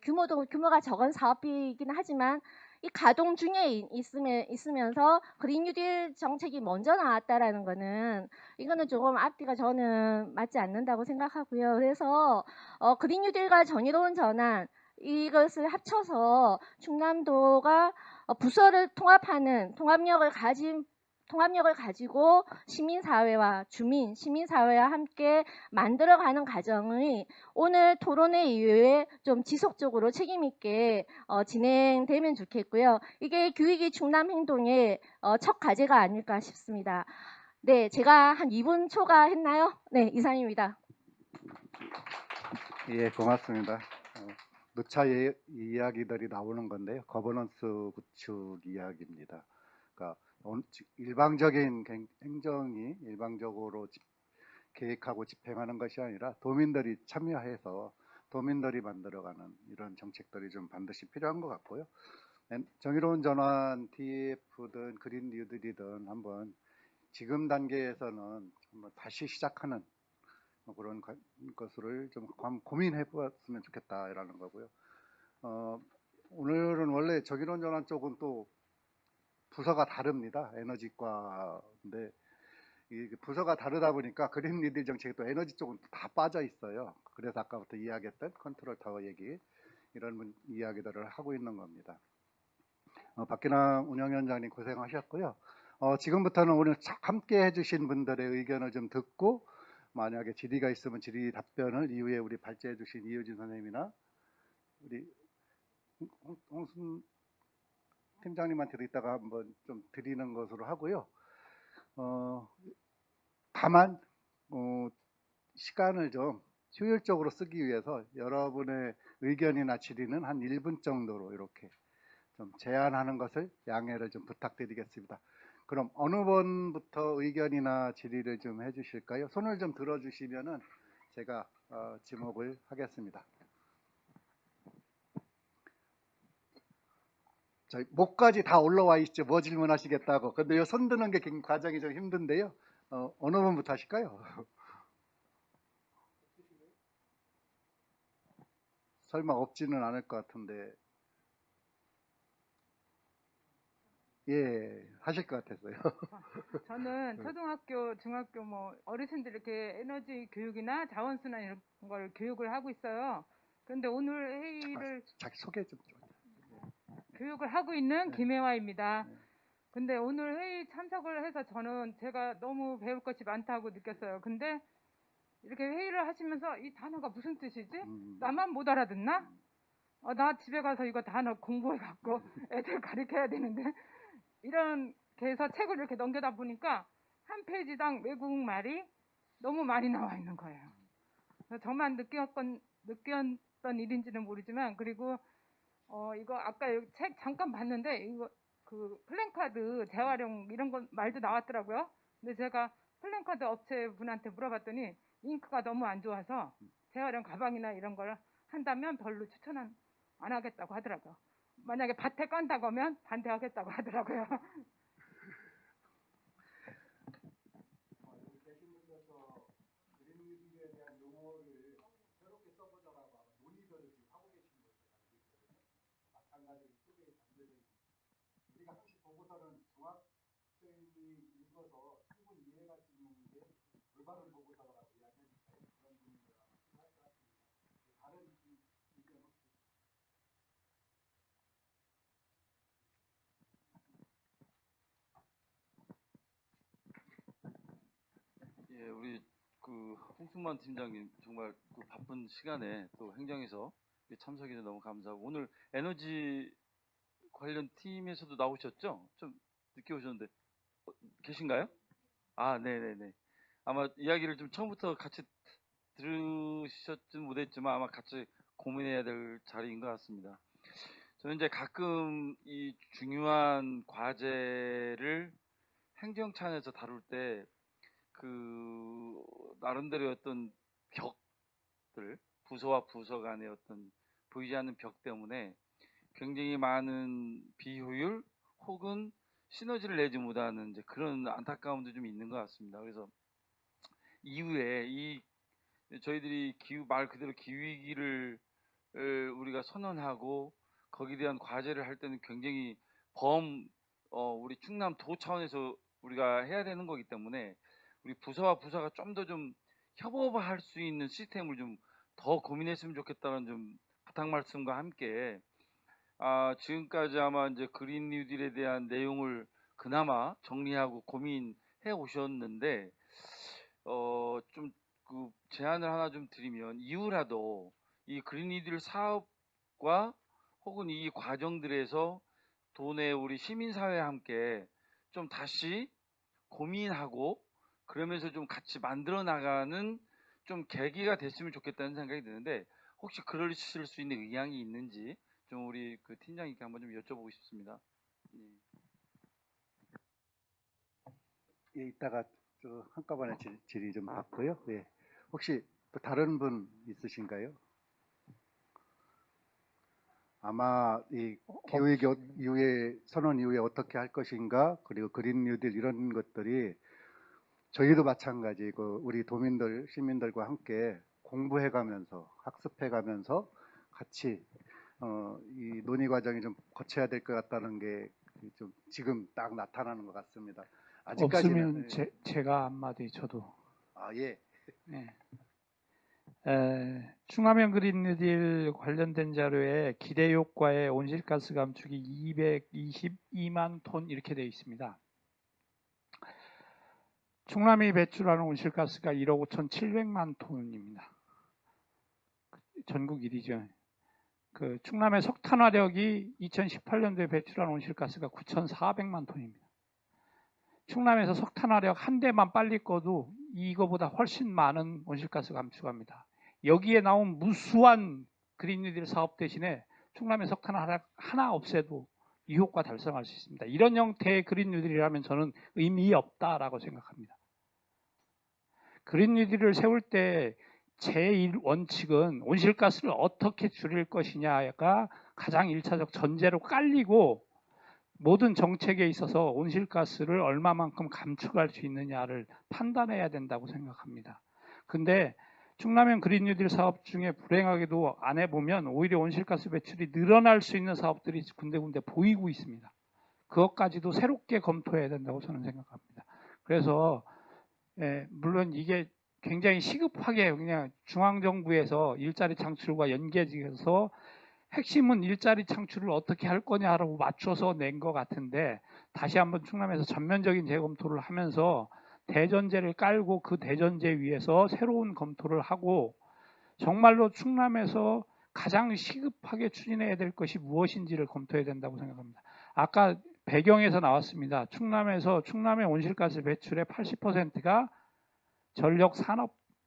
S7: 규모가 적은 사업이긴 하지만 이 가동 중에 있으면서 그린 뉴딜 정책이 먼저 나왔다라는 거는 이거는 조금 앞뒤가 저는 맞지 않는다고 생각하고요. 그래서 그린 뉴딜과 정의로운 전환 이것을 합쳐서 충남도가 부서를 통합하는 통합력을 가지고 시민사회와 시민사회와 함께 만들어가는 과정이 오늘 토론회 이후에 좀 지속적으로 책임있게 진행되면 좋겠고요. 이게 기후위기 충남 행동의 첫 과제가 아닐까 싶습니다. 네, 제가 한 2분 초과했나요? 네, 이상입니다.
S2: 예, 고맙습니다. 누차 이야기들이 나오는 건데요. 거버넌스 구축 이야기입니다. 그러니까 일방적인 행정이 일방적으로 계획하고 집행하는 것이 아니라 도민들이 참여해서 도민들이 만들어가는 이런 정책들이 좀 반드시 필요한 것 같고요. 정의로운 전환 TF든 그린 뉴딜이든 한번 지금 단계에서는 다시 시작하는 그런 것을 좀 고민해 보았으면 좋겠다라는 거고요. 오늘은 원래 정의로운 전환 쪽은 또 부서가 다릅니다. 에너지과인데 이 부서가 다르다 보니까 그린 뉴딜 정책이 또 에너지 쪽은 다 빠져 있어요. 그래서 아까부터 이야기했던 컨트롤 타워 얘기 이런 이야기들을 하고 있는 겁니다. 박기남 운영위원장님 고생하셨고요. 지금부터는 오늘 함께 해주신 분들의 의견을 좀 듣고 만약에 질의가 있으면 질의 답변을 이후에 우리 발제해 주신 이효진 선생님이나 우리 홍순 팀장님한테도 이따가 한번 좀 드리는 것으로 하고요. 다만 시간을 좀 효율적으로 쓰기 위해서 여러분의 의견이나 질의는 한 1분 정도로 이렇게 좀 제한하는 것을 양해를 좀 부탁드리겠습니다. 그럼 어느 번부터 의견이나 질의를 좀 해주실까요? 손을 좀 들어주시면은 제가 지목을 하겠습니다. 저희 목까지 다 올라와 있죠. 뭐 질문하시겠다고. 근데 이 손 드는 게 과정이 좀 힘든데요. 어느 번부터 하실까요? 설마 없지는 않을 것 같은데. 예, 하실 것 같았어요.
S8: 저는 초등학교, 중학교 뭐 어르신들 이렇게 에너지 교육이나 자원순환 이런 걸 교육을 하고 있어요. 그런데 오늘 회의를
S2: 자기 소개 좀.
S8: 교육을 하고 있는
S2: 네.
S8: 김혜화입니다.
S2: 네.
S8: 근데 오늘 회의 참석을 해서 저는 제가 너무 배울 것이 많다고 느꼈어요. 근데 이렇게 회의를 하시면서 이 단어가 무슨 뜻이지? 나만 못 알아듣나? 나 집에 가서 이거 단어 공부해 갖고 애들 가르쳐야 되는데 이런 이렇게 해서 책을 이렇게 넘겨다 보니까 한 페이지당 외국 말이 너무 많이 나와 있는 거예요. 그래서 저만 느꼈던 일인지는 모르지만, 그리고 이거 아까 여기 책 잠깐 봤는데 이거 그 플랜카드 재활용 이런 건 말도 나왔더라고요. 근데 제가 플랜카드 업체 분한테 물어봤더니 잉크가 너무 안 좋아서 재활용 가방이나 이런 걸 한다면 별로 추천은 안 하겠다고 하더라고요. 만약에 밭에 깐다고 하면 반대하겠다고 하더라고요.
S2: 계신분께서 그린뉴딜에 대한 용어를 새롭게 써보자고 논의를 지금 하고 계신 것으로 알고 있거든요. 마찬가지로 소개에 담겨져 있는 우리가 항상 보고서는 중학생이 읽어서 충분히 이해할 수 있는 게 올바른 보고서라고 이야기하니까 그런 분들과 할것 같습니다. 다른 의견 혹시?
S9: 예, 우리 그 홍승만 팀장님 정말 그 바쁜 시간에 또 행정에서 참석해서 너무 감사하고, 오늘 에너지 관련 팀에서도 나오셨죠? 좀 늦게 오셨는데 계신가요? 아, 네네네. 아마 이야기를 좀 처음부터 같이 들으셨지는 못했지만 아마 같이 고민해야 될 자리인 것 같습니다. 저는 이제 가끔 이 중요한 과제를 행정차원에서 다룰 때 그 나름대로의 어떤 벽들, 부서와 부서 간의 어떤 보이지 않는 벽 때문에 굉장히 많은 비효율 혹은 시너지를 내지 못하는 이제 그런 안타까움도 좀 있는 것 같습니다. 그래서 이후에 이 저희들이 기후 말 그대로 기후위기를 우리가 선언하고 거기에 대한 과제를 할 때는 굉장히 우리 충남도 차원에서 우리가 해야 되는 거기 때문에 우리 부서와 부서가 좀 더 좀 협업할 수 있는 시스템을 좀 더 고민했으면 좋겠다는 좀 부탁 말씀과 함께, 지금까지 아마 이제 그린 뉴딜에 대한 내용을 그나마 정리하고 고민해 오셨는데, 좀 그 제안을 하나 좀 드리면, 이후라도 이 그린 뉴딜 사업과 혹은 이 과정들에서 도내 우리 시민사회와 함께 좀 다시 고민하고 그러면서 좀 같이 만들어 나가는 좀 계기가 됐으면 좋겠다는 생각이 드는데, 혹시 그러실 수 있는 의향이 있는지 좀 우리 그 팀장님께 한번 좀 여쭤보고 싶습니다.
S2: 예, 이따가 저 한꺼번에 질의 좀 받고요. 예. 혹시 또 다른 분 있으신가요? 아마 이 기후위기 이후에 선언 이후에 어떻게 할 것인가, 그리고 그린 뉴딜 이런 것들이 저희도 마찬가지고 우리 도민들 시민들과 함께 공부해가면서 학습해가면서 같이 이 논의 과정이 좀 거쳐야 될 것 같다는 게 좀 지금 딱 나타나는 것 같습니다. 아직까지는
S1: 없으면 제가 한마디 저도.
S2: 예.
S1: 네. 충남형 그린 뉴딜 관련된 자료에 기대 효과의 온실가스 감축이 222만 톤 이렇게 되어 있습니다. 충남이 배출하는 온실가스가 1억 5,700만 톤입니다. 전국 1위죠. 그 충남의 석탄화력이 2018년도에 배출한 온실가스가 9,400만 톤입니다. 충남에서 석탄화력 한 대만 빨리 꺼도 이거보다 훨씬 많은 온실가스 감축합니다. 여기에 나온 무수한 그린 뉴딜 사업 대신에 충남의 석탄화력 하나 없애도 이 효과 달성할 수 있습니다. 이런 형태의 그린 뉴딜이라면 저는 의미 없다라고 생각합니다. 그린 뉴딜을 세울 때 제1원칙은 온실가스를 어떻게 줄일 것이냐가 가장 1차적 전제로 깔리고, 모든 정책에 있어서 온실가스를 얼마만큼 감축할 수 있느냐를 판단해야 된다고 생각합니다. 근데 충남형 그린 뉴딜 사업 중에 불행하게도 안 해보면 오히려 온실가스 배출이 늘어날 수 있는 사업들이 군데군데 보이고 있습니다. 그것까지도 새롭게 검토해야 된다고 저는 생각합니다. 그래서 물론 이게 굉장히 시급하게 그냥 중앙정부에서 일자리 창출과 연계지어서 핵심은 일자리 창출을 어떻게 할 거냐라고 맞춰서 낸 것 같은데, 다시 한번 충남에서 전면적인 재검토를 하면서 대전제를 깔고 그 대전제 위에서 새로운 검토를 하고, 정말로 충남에서 가장 시급하게 추진해야 될 것이 무엇인지를 검토해야 된다고 생각합니다. 아까 배경에서 나왔습니다. 충남의 온실가스 배출의 80%가 전력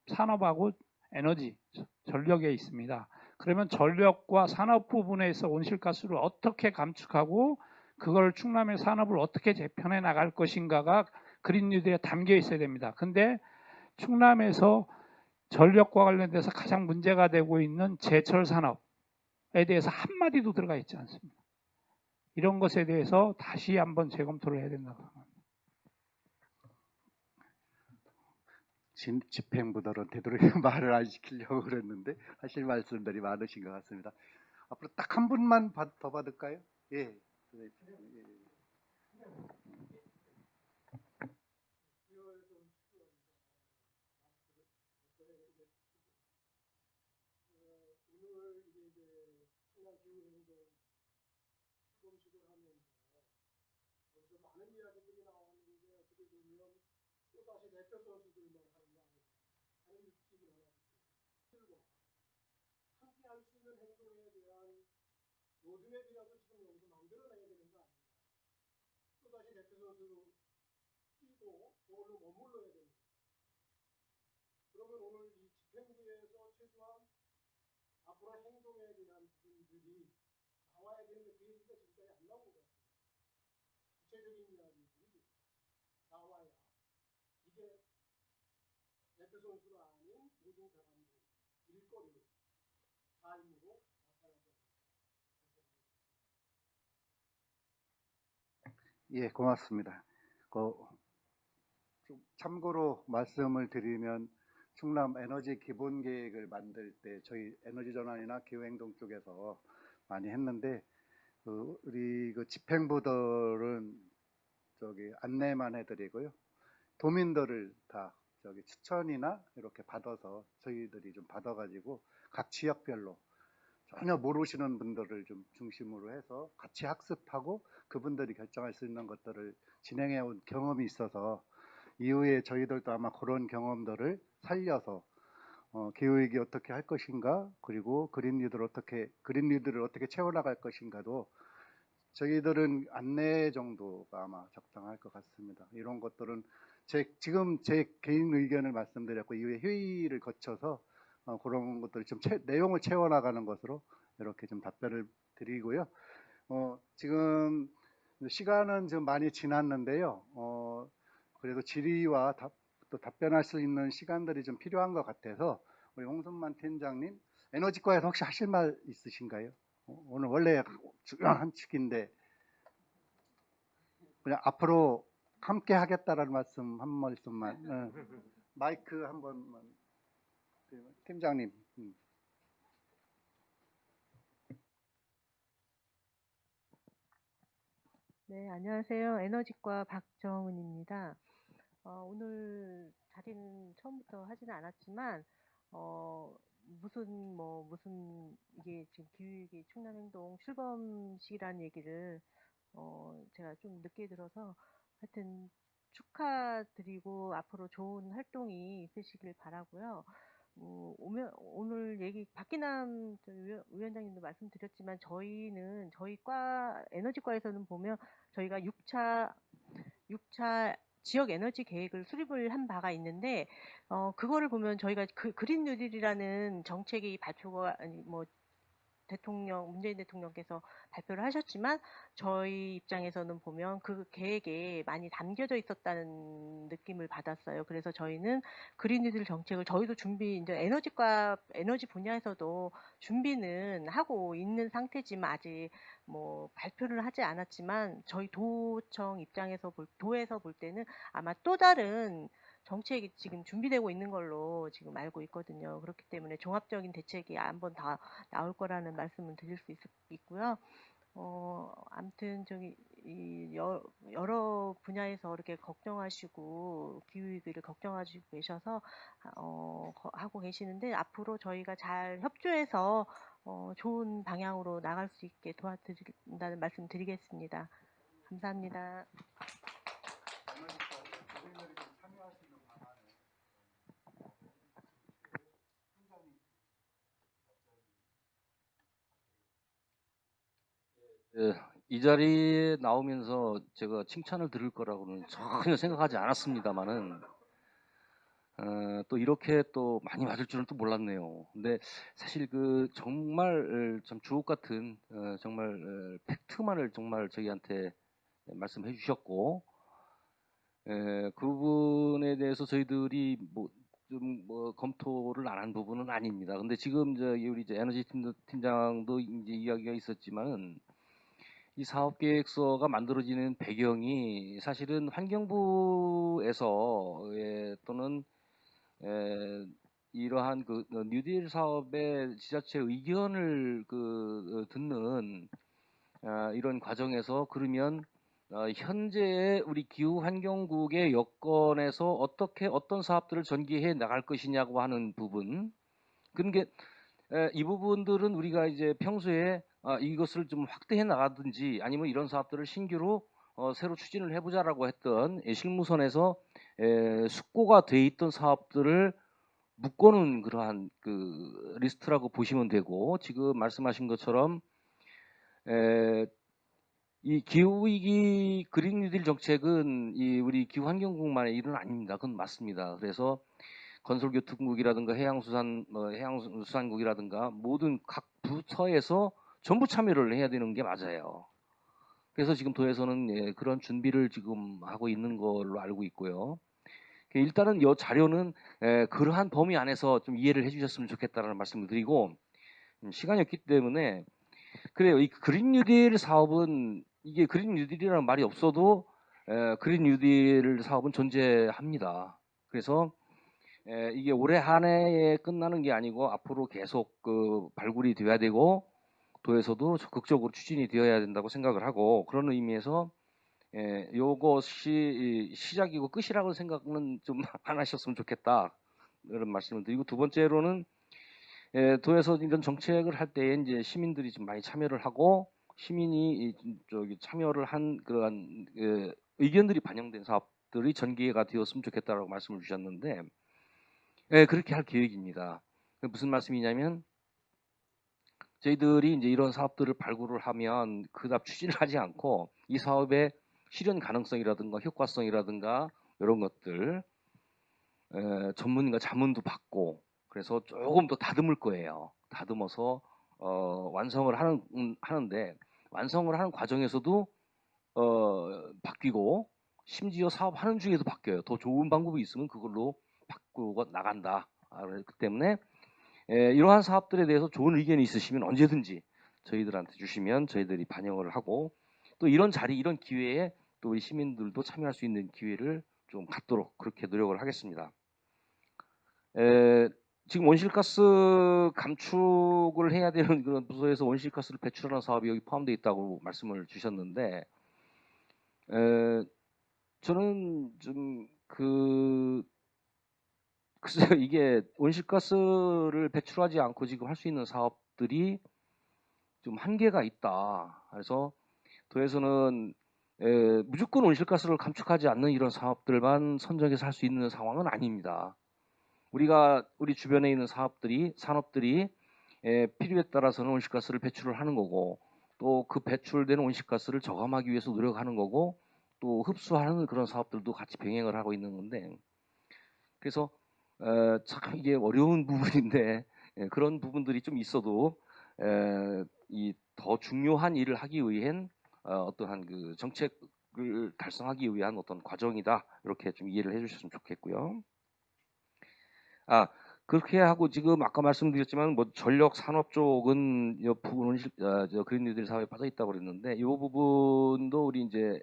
S1: 산업하고 에너지, 전력에 있습니다. 그러면 전력과 산업 부분에서 온실가스를 어떻게 감축하고 그걸 충남의 산업을 어떻게 재편해 나갈 것인가가 그린 뉴딜에 담겨 있어야 됩니다. 근데 충남에서 전력과 관련돼서 가장 문제가 되고 있는 제철 산업에 대해서 한마디도 들어가 있지 않습니다. 이런 것에 대해서 다시 한번 재검토를 해야 된다고 생각합니다.
S2: 집행부들은 되도록 말을 안 시키려고 그랬는데 하실 말씀들이 많으신 것 같습니다. 앞으로 딱 한 분만 더 받을까요? 예. 예, 고맙습니다. 좀 참고로 말씀을 드리면 충남 에너지 기본 계획을 만들 때 저희 에너지 전환이나 기후행동 쪽에서 많이 했는데 우리 집행부들은 안내만 해드리고요. 도민들을 다 추천이나 이렇게 받아서 저희들이 좀 받아가지고 각 지역별로 전혀 모르시는 분들을 좀 중심으로 해서 같이 학습하고 그분들이 결정할 수 있는 것들을 진행해 온 경험이 있어서 이후에 저희들도 아마 그런 경험들을 살려서 기후위기 어떻게 할 것인가, 그리고 그린 뉴딜을 어떻게 채워나갈 것인가도 저희들은 안내 정도가 아마 적당할 것 같습니다. 이런 것들은 지금 제 개인 의견을 말씀드렸고 이후에 회의를 거쳐서 그런 것들을 좀 내용을 채워나가는 것으로 이렇게 좀 답변을 드리고요. 지금 시간은 좀 많이 지났는데요. 그래도 질의와 또 답변할 수 있는 시간들이 좀 필요한 것 같아서 우리 홍순만 팀장님, 에너지과에서 혹시 하실 말 있으신가요? 오늘 원래 중요한 축인데 그냥 앞으로 함께 하겠다라는 말씀 한 말씀만. 마이크 한 번만. 팀장님.
S10: 네, 안녕하세요. 에너지과 박정은입니다. 오늘 자리는 처음부터 하지는 않았지만 무슨 이게 지금 기후위기 충남행동 출범식이라는 얘기를 제가 좀 늦게 들어서 하여튼 축하드리고 앞으로 좋은 활동이 있으시길 바라고요. 오늘 얘기 박기남 위원장님도 말씀드렸지만 저희는 저희 과 에너지과에서는 보면 저희가 6차 지역 에너지 계획을 수립을 한 바가 있는데 그거를 보면 저희가 그린 뉴딜이라는 정책이 발표가 문재인 대통령께서 발표를 하셨지만 저희 입장에서는 보면 그 계획에 많이 담겨져 있었다는 느낌을 받았어요. 그래서 저희는 그린 뉴딜 정책을 저희도 이제 에너지 분야에서도 준비는 하고 있는 상태지만 아직 발표를 하지 않았지만 저희 도청 입장에서 도에서 볼 때는 아마 또 다른 정책이 지금 준비되고 있는 걸로 지금 알고 있거든요. 그렇기 때문에 종합적인 대책이 한번 다 나올 거라는 말씀을 드릴 수 있고요. 아무튼 여러 분야에서 이렇게 걱정하시고 기후위기를 걱정하시고 계셔서 하고 계시는데 앞으로 저희가 잘 협조해서 좋은 방향으로 나갈 수 있게 도와드린다는 말씀 드리겠습니다. 감사합니다.
S5: 이 자리에 나오면서 제가 칭찬을 들을 거라고는 전혀 생각하지 않았습니다만은 또 이렇게 또 많이 맞을 줄은 또 몰랐네요. 근데 사실 그 정말 참 주옥 같은 정말 팩트만을 정말 저희한테 말씀해 주셨고 그 부분에 대해서 저희들이 뭐 좀 뭐 검토를 안 한 부분은 아닙니다. 근데 지금 우리 이제 에너지 팀장도 이제 이야기가 있었지만은 이 사업 계획서가 만들어지는 배경이 사실은 환경부에서 또는 이러한 그 뉴딜 사업의 지자체 의견을 듣는 이런 과정에서 그러면 현재의 우리 기후환경국의 여건에서 어떻게 어떤 사업들을 전개해 나갈 것이냐고 하는 부분. 그런 이 부분들은 우리가 이제 평소에 이것을 좀 확대해 나가든지 아니면 이런 사업들을 신규로 새로 추진을 해보자라고 했던 실무선에서 숙고가 돼 있던 사업들을 묶어놓은 그러한 그 리스트라고 보시면 되고 지금 말씀하신 것처럼 이 기후위기 그린 뉴딜 정책은 이 우리 기후환경국만의 일은 아닙니다. 그건 맞습니다. 그래서 건설교통국이라든가 해양수산국이라든가 모든 각 부처에서 전부 참여를 해야 되는 게 맞아요. 그래서 지금 도에서는 그런 준비를 지금 하고 있는 걸로 알고 있고요. 일단은 이 자료는 그러한 범위 안에서 좀 이해를 해주셨으면 좋겠다라는 말씀을 드리고 시간이 없기 때문에 그래요. 이 그린 뉴딜 사업은 이게 그린 뉴딜이라는 말이 없어도 그린 뉴딜 사업은 존재합니다. 그래서 이게 올해 한 해에 끝나는 게 아니고 앞으로 계속 그 발굴이 되어야 되고 도에서도 적극적으로 추진이 되어야 된다고 생각을 하고 그런 의미에서 요것이 시작이고 끝이라고 생각은 좀 안 하셨으면 좋겠다 이런 말씀을 드리고 두 번째로는 도에서 이런 정책을 할 때에 이제 시민들이 좀 많이 참여를 하고 시민이 참여를 한 그러한 의견들이 반영된 사업들이 전개가 되었으면 좋겠다라고 말씀을 주셨는데 그렇게 할 계획입니다. 무슨 말씀이냐면 저희들이 이제 이런 사업들을 발굴을 하면 그다음 추진을 하지 않고 이 사업의 실현 가능성이라든가 효과성이라든가 이런 것들 전문가 자문도 받고 그래서 조금 더 다듬을 거예요. 다듬어서 완성을 하는데 완성을 하는 과정에서도 바뀌고 심지어 사업하는 중에도 바뀌어요. 더 좋은 방법이 있으면 그걸로 바꾸고 나간다. 그렇기 때문에 이러한 사업들에 대해서 좋은 의견이 있으시면 언제든지 저희들한테 주시면 저희들이 반영을 하고 또 이런 자리, 이런 기회에 또 우리 시민들도 참여할 수 있는 기회를 좀 갖도록 그렇게 노력을 하겠습니다. 지금 온실가스 감축을 해야 되는 그런 부서에서 온실가스를 배출하는 사업이 여기 포함되어 있다고 말씀을 주셨는데 저는 좀 글쎄요, 이게 온실가스를 배출하지 않고 지금 할 수 있는 사업들이 좀 한계가 있다. 그래서 도에서는 무조건 온실가스를 감축하지 않는 이런 사업들만 선정해서 할 수 있는 상황은 아닙니다. 우리 주변에 있는 산업들이 필요에 따라서는 온실가스를 배출을 하는 거고 또 그 배출되는 온실가스를 저감하기 위해서 노력하는 거고 또 흡수하는 그런 사업들도 같이 병행을 하고 있는 건데 그래서 참 이게 어려운 부분인데 그런 부분들이 좀 있어도 이 더 중요한 일을 하기 위한 어떠한 그 정책을 달성하기 위한 어떤 과정이다 이렇게 좀 이해를 해주셨으면 좋겠고요. 그렇게 하고 지금 아까 말씀드렸지만 뭐 전력 산업 쪽은 이 부분은 그린 뉴딜 사업에 빠져 있다고 그랬는데 이 부분도 우리 이제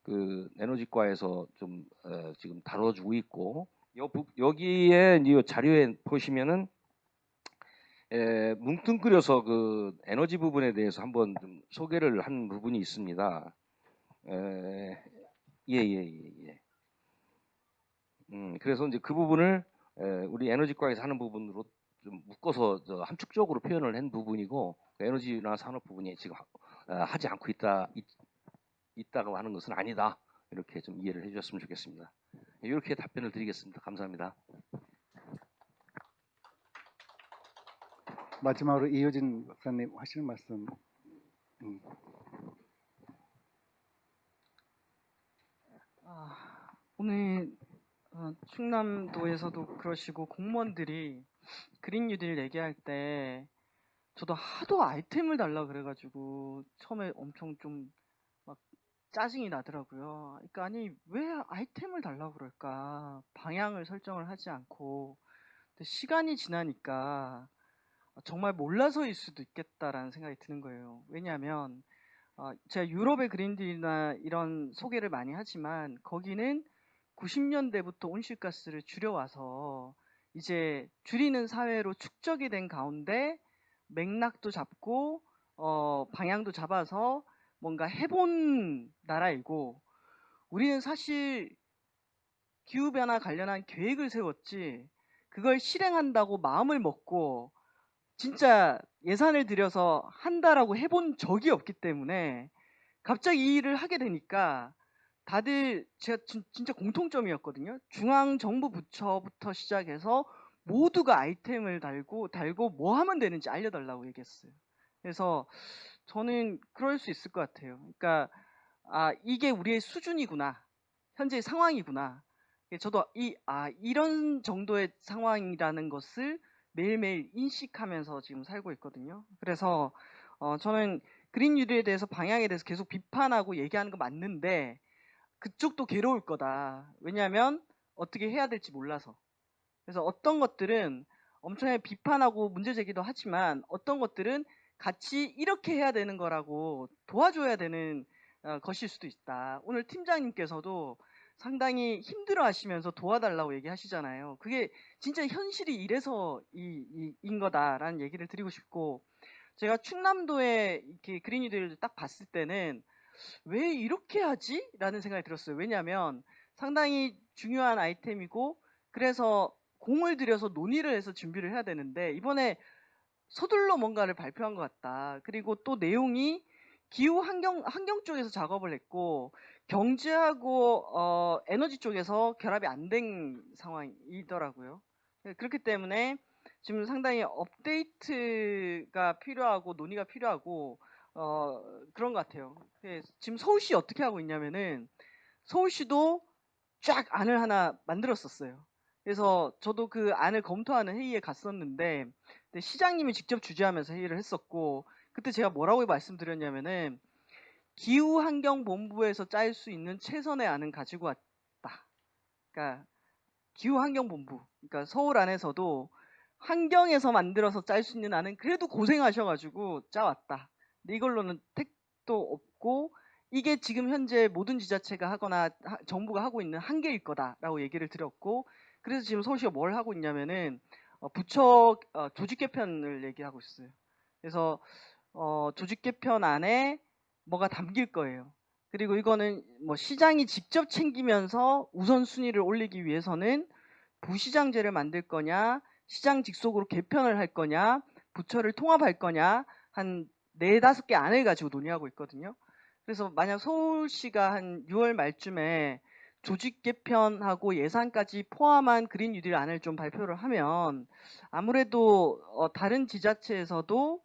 S5: 그 에너지과에서 좀 지금 다뤄주고 있고 여기에 이 자료에 보시면은 뭉뚱그려서 그 에너지 부분에 대해서 한번 좀 소개를 한 부분이 있습니다. 그래서 이제 그 부분을 우리 에너지과에서 하는 부분으로 좀 묶어서 함축적으로 표현을 한 부분이고 에너지나 산업 부분이 지금 하지 않고 있다고 하는 것은 아니다. 이렇게 좀 이해를 해주셨으면 좋겠습니다. 이렇게 답변을 드리겠습니다. 감사합니다.
S2: 마지막으로 이효진 박사님 하시는 말씀.
S11: 오늘 충남도에서도 그러시고 공무원들이 그린 뉴딜 얘기할 때 저도 하도 아이템을 달라 그래가지고 처음에 엄청 좀 막 짜증이 나더라고요. 그러니까 아니 왜 아이템을 달라고 그럴까? 방향을 설정을 하지 않고. 근데 시간이 지나니까 정말 몰라서일 수도 있겠다라는 생각이 드는 거예요. 왜냐하면 제가 유럽의 그린딜이나 이런 소개를 많이 하지만 거기는 90년대부터 온실가스를 줄여와서 이제 줄이는 사회로 축적이 된 가운데 맥락도 잡고 방향도 잡아서 뭔가 해본 나라이고, 우리는 사실 기후변화 관련한 계획을 세웠지 그걸 실행한다고 마음을 먹고 진짜 예산을 들여서 한다라고 해본 적이 없기 때문에 갑자기 이 일을 하게 되니까 다들 제가 진짜 공통점이었거든요. 중앙정부 부처부터 시작해서 모두가 아이템을 달고 뭐 하면 되는지 알려달라고 얘기했어요. 그래서 저는 그럴 수 있을 것 같아요. 그러니까 이게 우리의 수준이구나, 현재의 상황이구나. 저도 이런 정도의 상황이라는 것을 매일매일 인식하면서 지금 살고 있거든요. 그래서 저는 그린 뉴딜에 대해서 방향에 대해서 계속 비판하고 얘기하는 거 맞는데 그쪽도 괴로울 거다. 왜냐하면 어떻게 해야 될지 몰라서. 그래서 어떤 것들은 엄청나게 비판하고 문제 제기도 하지만 어떤 것들은 같이 이렇게 해야 되는 거라고 도와줘야 되는 것일 수도 있다. 오늘 팀장님께서도 상당히 힘들어 하시면서 도와달라고 얘기하시잖아요. 그게 진짜 현실이 이래서 인 거다라는 얘기를 드리고 싶고, 제가 충남도에 이렇게 그린 뉴딜을 딱 봤을 때는 왜 이렇게 하지? 라는 생각이 들었어요. 왜냐하면 상당히 중요한 아이템이고 그래서 공을 들여서 논의를 해서 준비를 해야 되는데 이번에 서둘러 뭔가를 발표한 것 같다. 그리고 또 내용이 기후 환경 쪽에서 작업을 했고 경제하고 에너지 쪽에서 결합이 안 된 상황이더라고요. 그렇기 때문에 지금 상당히 업데이트가 필요하고 논의가 필요하고 그런 것 같아요. 지금 서울시 어떻게 하고 있냐면은 서울시도 쫙 안을 하나 만들었었어요. 그래서 저도 그 안을 검토하는 회의에 갔었는데 시장님이 직접 주재하면서 회의를 했었고, 그때 제가 뭐라고 말씀드렸냐면은 기후환경본부에서 짤 수 있는 최선의 안은 가지고 왔다. 그러니까 기후환경본부, 그러니까 서울 안에서도 환경에서 만들어서 짤 수 있는 안은 그래도 고생하셔가지고 짜왔다. 근데 이걸로는 택도 없고 이게 지금 현재 모든 지자체가 하거나 정부가 하고 있는 한계일 거다라고 얘기를 드렸고, 그래서 지금 서울시가 뭘 하고 있냐면은 부처 조직 개편을 얘기하고 있어요. 그래서 조직 개편 안에 뭐가 담길 거예요. 그리고 이거는 뭐 시장이 직접 챙기면서 우선순위를 올리기 위해서는 부시장제를 만들 거냐, 시장 직속으로 개편을 할 거냐, 부처를 통합할 거냐, 한 4-5개 안을 가지고 논의하고 있거든요. 그래서 만약 서울시가 한 6월 말쯤에 조직 개편하고 예산까지 포함한 그린 뉴딜 안을 좀 발표를 하면 아무래도 다른 지자체에서도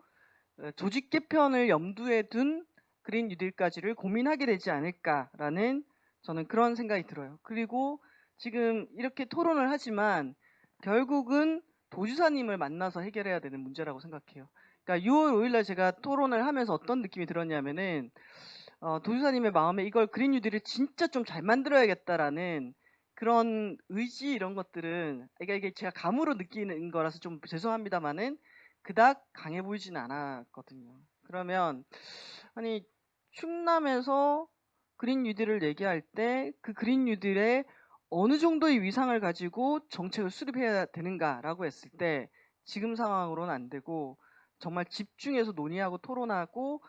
S11: 조직 개편을 염두에 둔 그린 뉴딜까지를 고민하게 되지 않을까라는 저는 그런 생각이 들어요. 그리고 지금 이렇게 토론을 하지만 결국은 도지사님을 만나서 해결해야 되는 문제라고 생각해요. 그러니까 6월 5일날 제가 토론을 하면서 어떤 느낌이 들었냐면은 도지사님의 마음에 이걸 그린 뉴딜을 진짜 좀 잘 만들어야겠다라는 그런 의지, 이런 것들은 이게 제가 감으로 느끼는 거라서 좀 죄송합니다만은 그닥 강해 보이지는 않았거든요. 그러면 아니 충남에서 그린 뉴딜을 얘기할 때 그 그린 뉴딜에 어느 정도의 위상을 가지고 정책을 수립해야 되는가라고 했을 때 지금 상황으로는 안 되고 정말 집중해서 논의하고 토론하고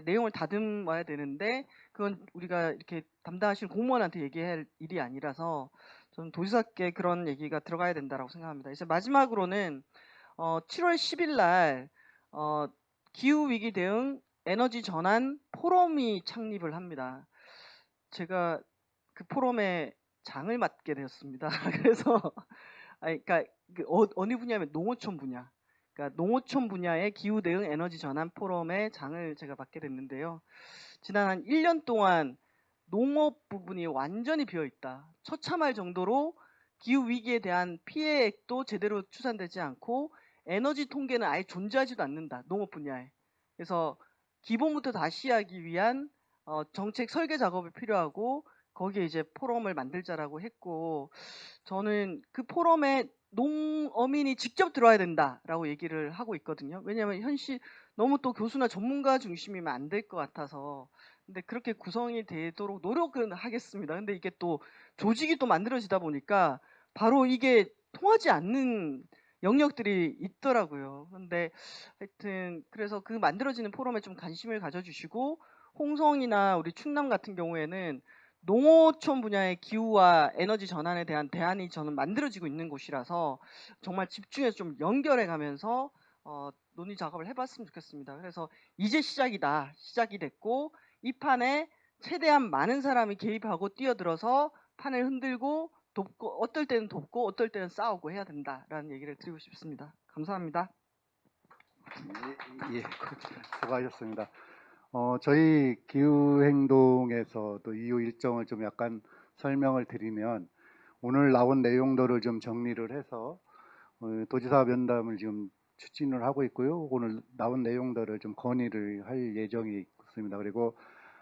S11: 내용을 다듬어야 되는데 그건 우리가 이렇게 담당하시는 공무원한테 얘기할 일이 아니라서 저는 도지사께 그런 얘기가 들어가야 된다고 생각합니다. 이제 마지막으로는 7월 10일 날 기후위기 대응 에너지 전환 포럼이 창립을 합니다. 제가 그 포럼에 장을 맡게 되었습니다. 그래서 그러니까 어느 분야면 농어촌 분야. 그러니까 농어촌 분야의 기후 대응 에너지 전환 포럼의 장을 제가 맡게 됐는데요. 지난 한 1년 동안 농업 부분이 완전히 비어 있다. 처참할 정도로 기후 위기에 대한 피해액도 제대로 추산되지 않고 에너지 통계는 아예 존재하지도 않는다. 농업 분야에. 그래서 기본부터 다시 하기 위한 정책 설계 작업이 필요하고 거기에 이제 포럼을 만들자라고 했고 저는 그 포럼에 농어민이 직접 들어와야 된다라고 얘기를 하고 있거든요. 왜냐하면 현실 너무 또 교수나 전문가 중심이면 안 될 것 같아서 근데 그렇게 구성이 되도록 노력은 하겠습니다. 근데 이게 또 조직이 또 만들어지다 보니까 바로 이게 통하지 않는 영역들이 있더라고요. 근데 하여튼 그래서 그 만들어지는 포럼에 좀 관심을 가져주시고 홍성이나 우리 충남 같은 경우에는 농어촌 분야의 기후와 에너지 전환에 대한 대안이 저는 만들어지고 있는 곳이라서 정말 집중해서 좀 연결해 가면서 논의 작업을 해봤으면 좋겠습니다. 그래서 이제 시작이다. 시작이 됐고 이 판에 최대한 많은 사람이 개입하고 뛰어들어서 판을 흔들고 돕고 어떨 때는 돕고 어떨 때는 싸우고 해야 된다라는 얘기를 드리고 싶습니다. 감사합니다.
S2: 예, 수고하셨습니다. 저희 기후행동에서도 이후 일정을 좀 약간 설명을 드리면 오늘 나온 내용들을 좀 정리를 해서 도지사 면담을 지금 추진을 하고 있고요. 오늘 나온 내용들을 좀 건의를 할 예정이 있습니다. 그리고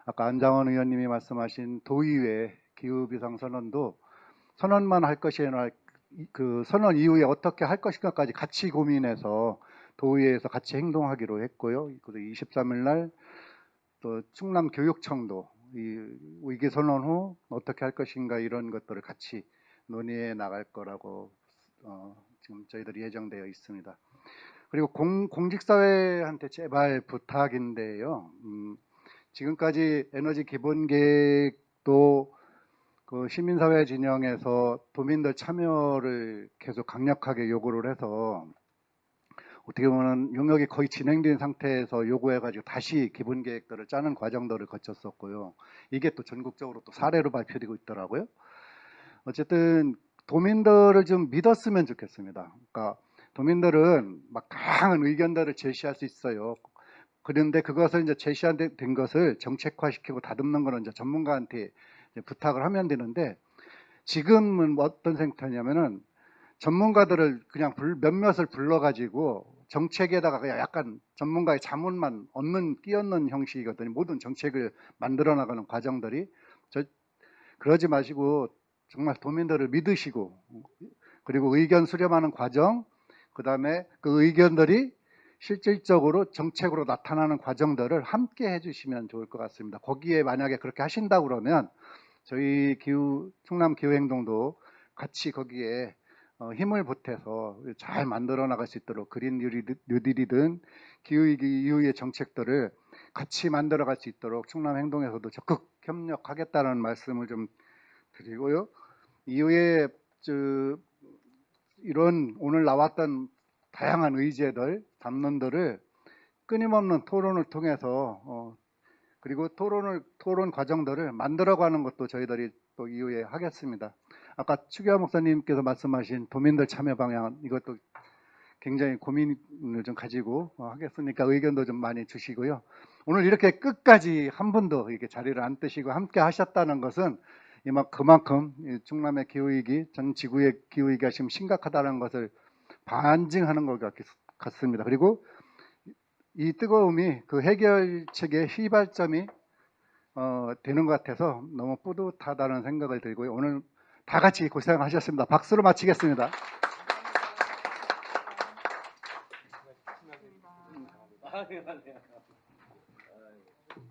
S2: 아까 안장원 의원님이 말씀하신 도의회 기후비상선언도 선언만 할 것이 아니라 그 선언 이후에 어떻게 할 것인가까지 같이 고민해서 도의회에서 같이 행동하기로 했고요. 23일 날 또 충남교육청도 이 위기 선언 후 어떻게 할 것인가 이런 것들을 같이 논의해 나갈 거라고 지금 저희들이 예정되어 있습니다. 그리고 공직사회한테 제발 부탁인데요. 지금까지 에너지 기본계획도 그 시민사회 진영에서 도민들 참여를 계속 강력하게 요구를 해서 어떻게 보면 용역이 거의 진행된 상태에서 요구해가지고 다시 기본 계획들을 짜는 과정들을 거쳤었고요. 이게 또 전국적으로 또 사례로 발표되고 있더라고요. 어쨌든 도민들을 좀 믿었으면 좋겠습니다. 그러니까 도민들은 막 다양한 의견들을 제시할 수 있어요. 그런데 그것을 이제 제시된 것을 정책화시키고 다듬는 거는 이제 전문가한테 이제 부탁을 하면 되는데 지금은 어떤 상태냐면은 전문가들을 그냥 몇몇을 불러가지고 정책에다가 그냥 약간 전문가의 자문만 끼얹는 형식이거든요. 모든 정책을 만들어 나가는 과정들이. 그러지 마시고 정말 도민들을 믿으시고 그리고 의견 수렴하는 과정, 그 다음에 그 의견들이 실질적으로 정책으로 나타나는 과정들을 함께 해주시면 좋을 것 같습니다. 거기에 만약에 그렇게 하신다고 그러면 저희 충남 기후행동도 같이 거기에 힘을 보태서 잘 만들어 나갈 수 있도록 그린 뉴딜이든 기후위기 이후의 정책들을 같이 만들어 갈 수 있도록 충남행동에서도 적극 협력하겠다는 말씀을 좀 드리고요. 이후에 이런 오늘 나왔던 다양한 의제들, 담론들을 끊임없는 토론을 통해서 그리고 토론 과정들을 만들어가는 것도 저희들이 또 이후에 하겠습니다. 아까 추기화 목사님께서 말씀하신 도민들 참여 방향 이것도 굉장히 고민을 좀 가지고 하겠으니까 의견도 좀 많이 주시고요. 오늘 이렇게 끝까지 한 분도 이렇게 자리를 안 뜨시고 함께 하셨다는 것은 그만큼 충남의 기후위기, 전 지구의 기후위기가 지금 심각하다는 것을 반증하는 것 같습니다. 그리고 이 뜨거움이 그 해결책의 휘발점이 되는 것 같아서 너무 뿌듯하다는 생각을 들고요. 오늘 다 같이 고생하셨습니다. 박수로 마치겠습니다.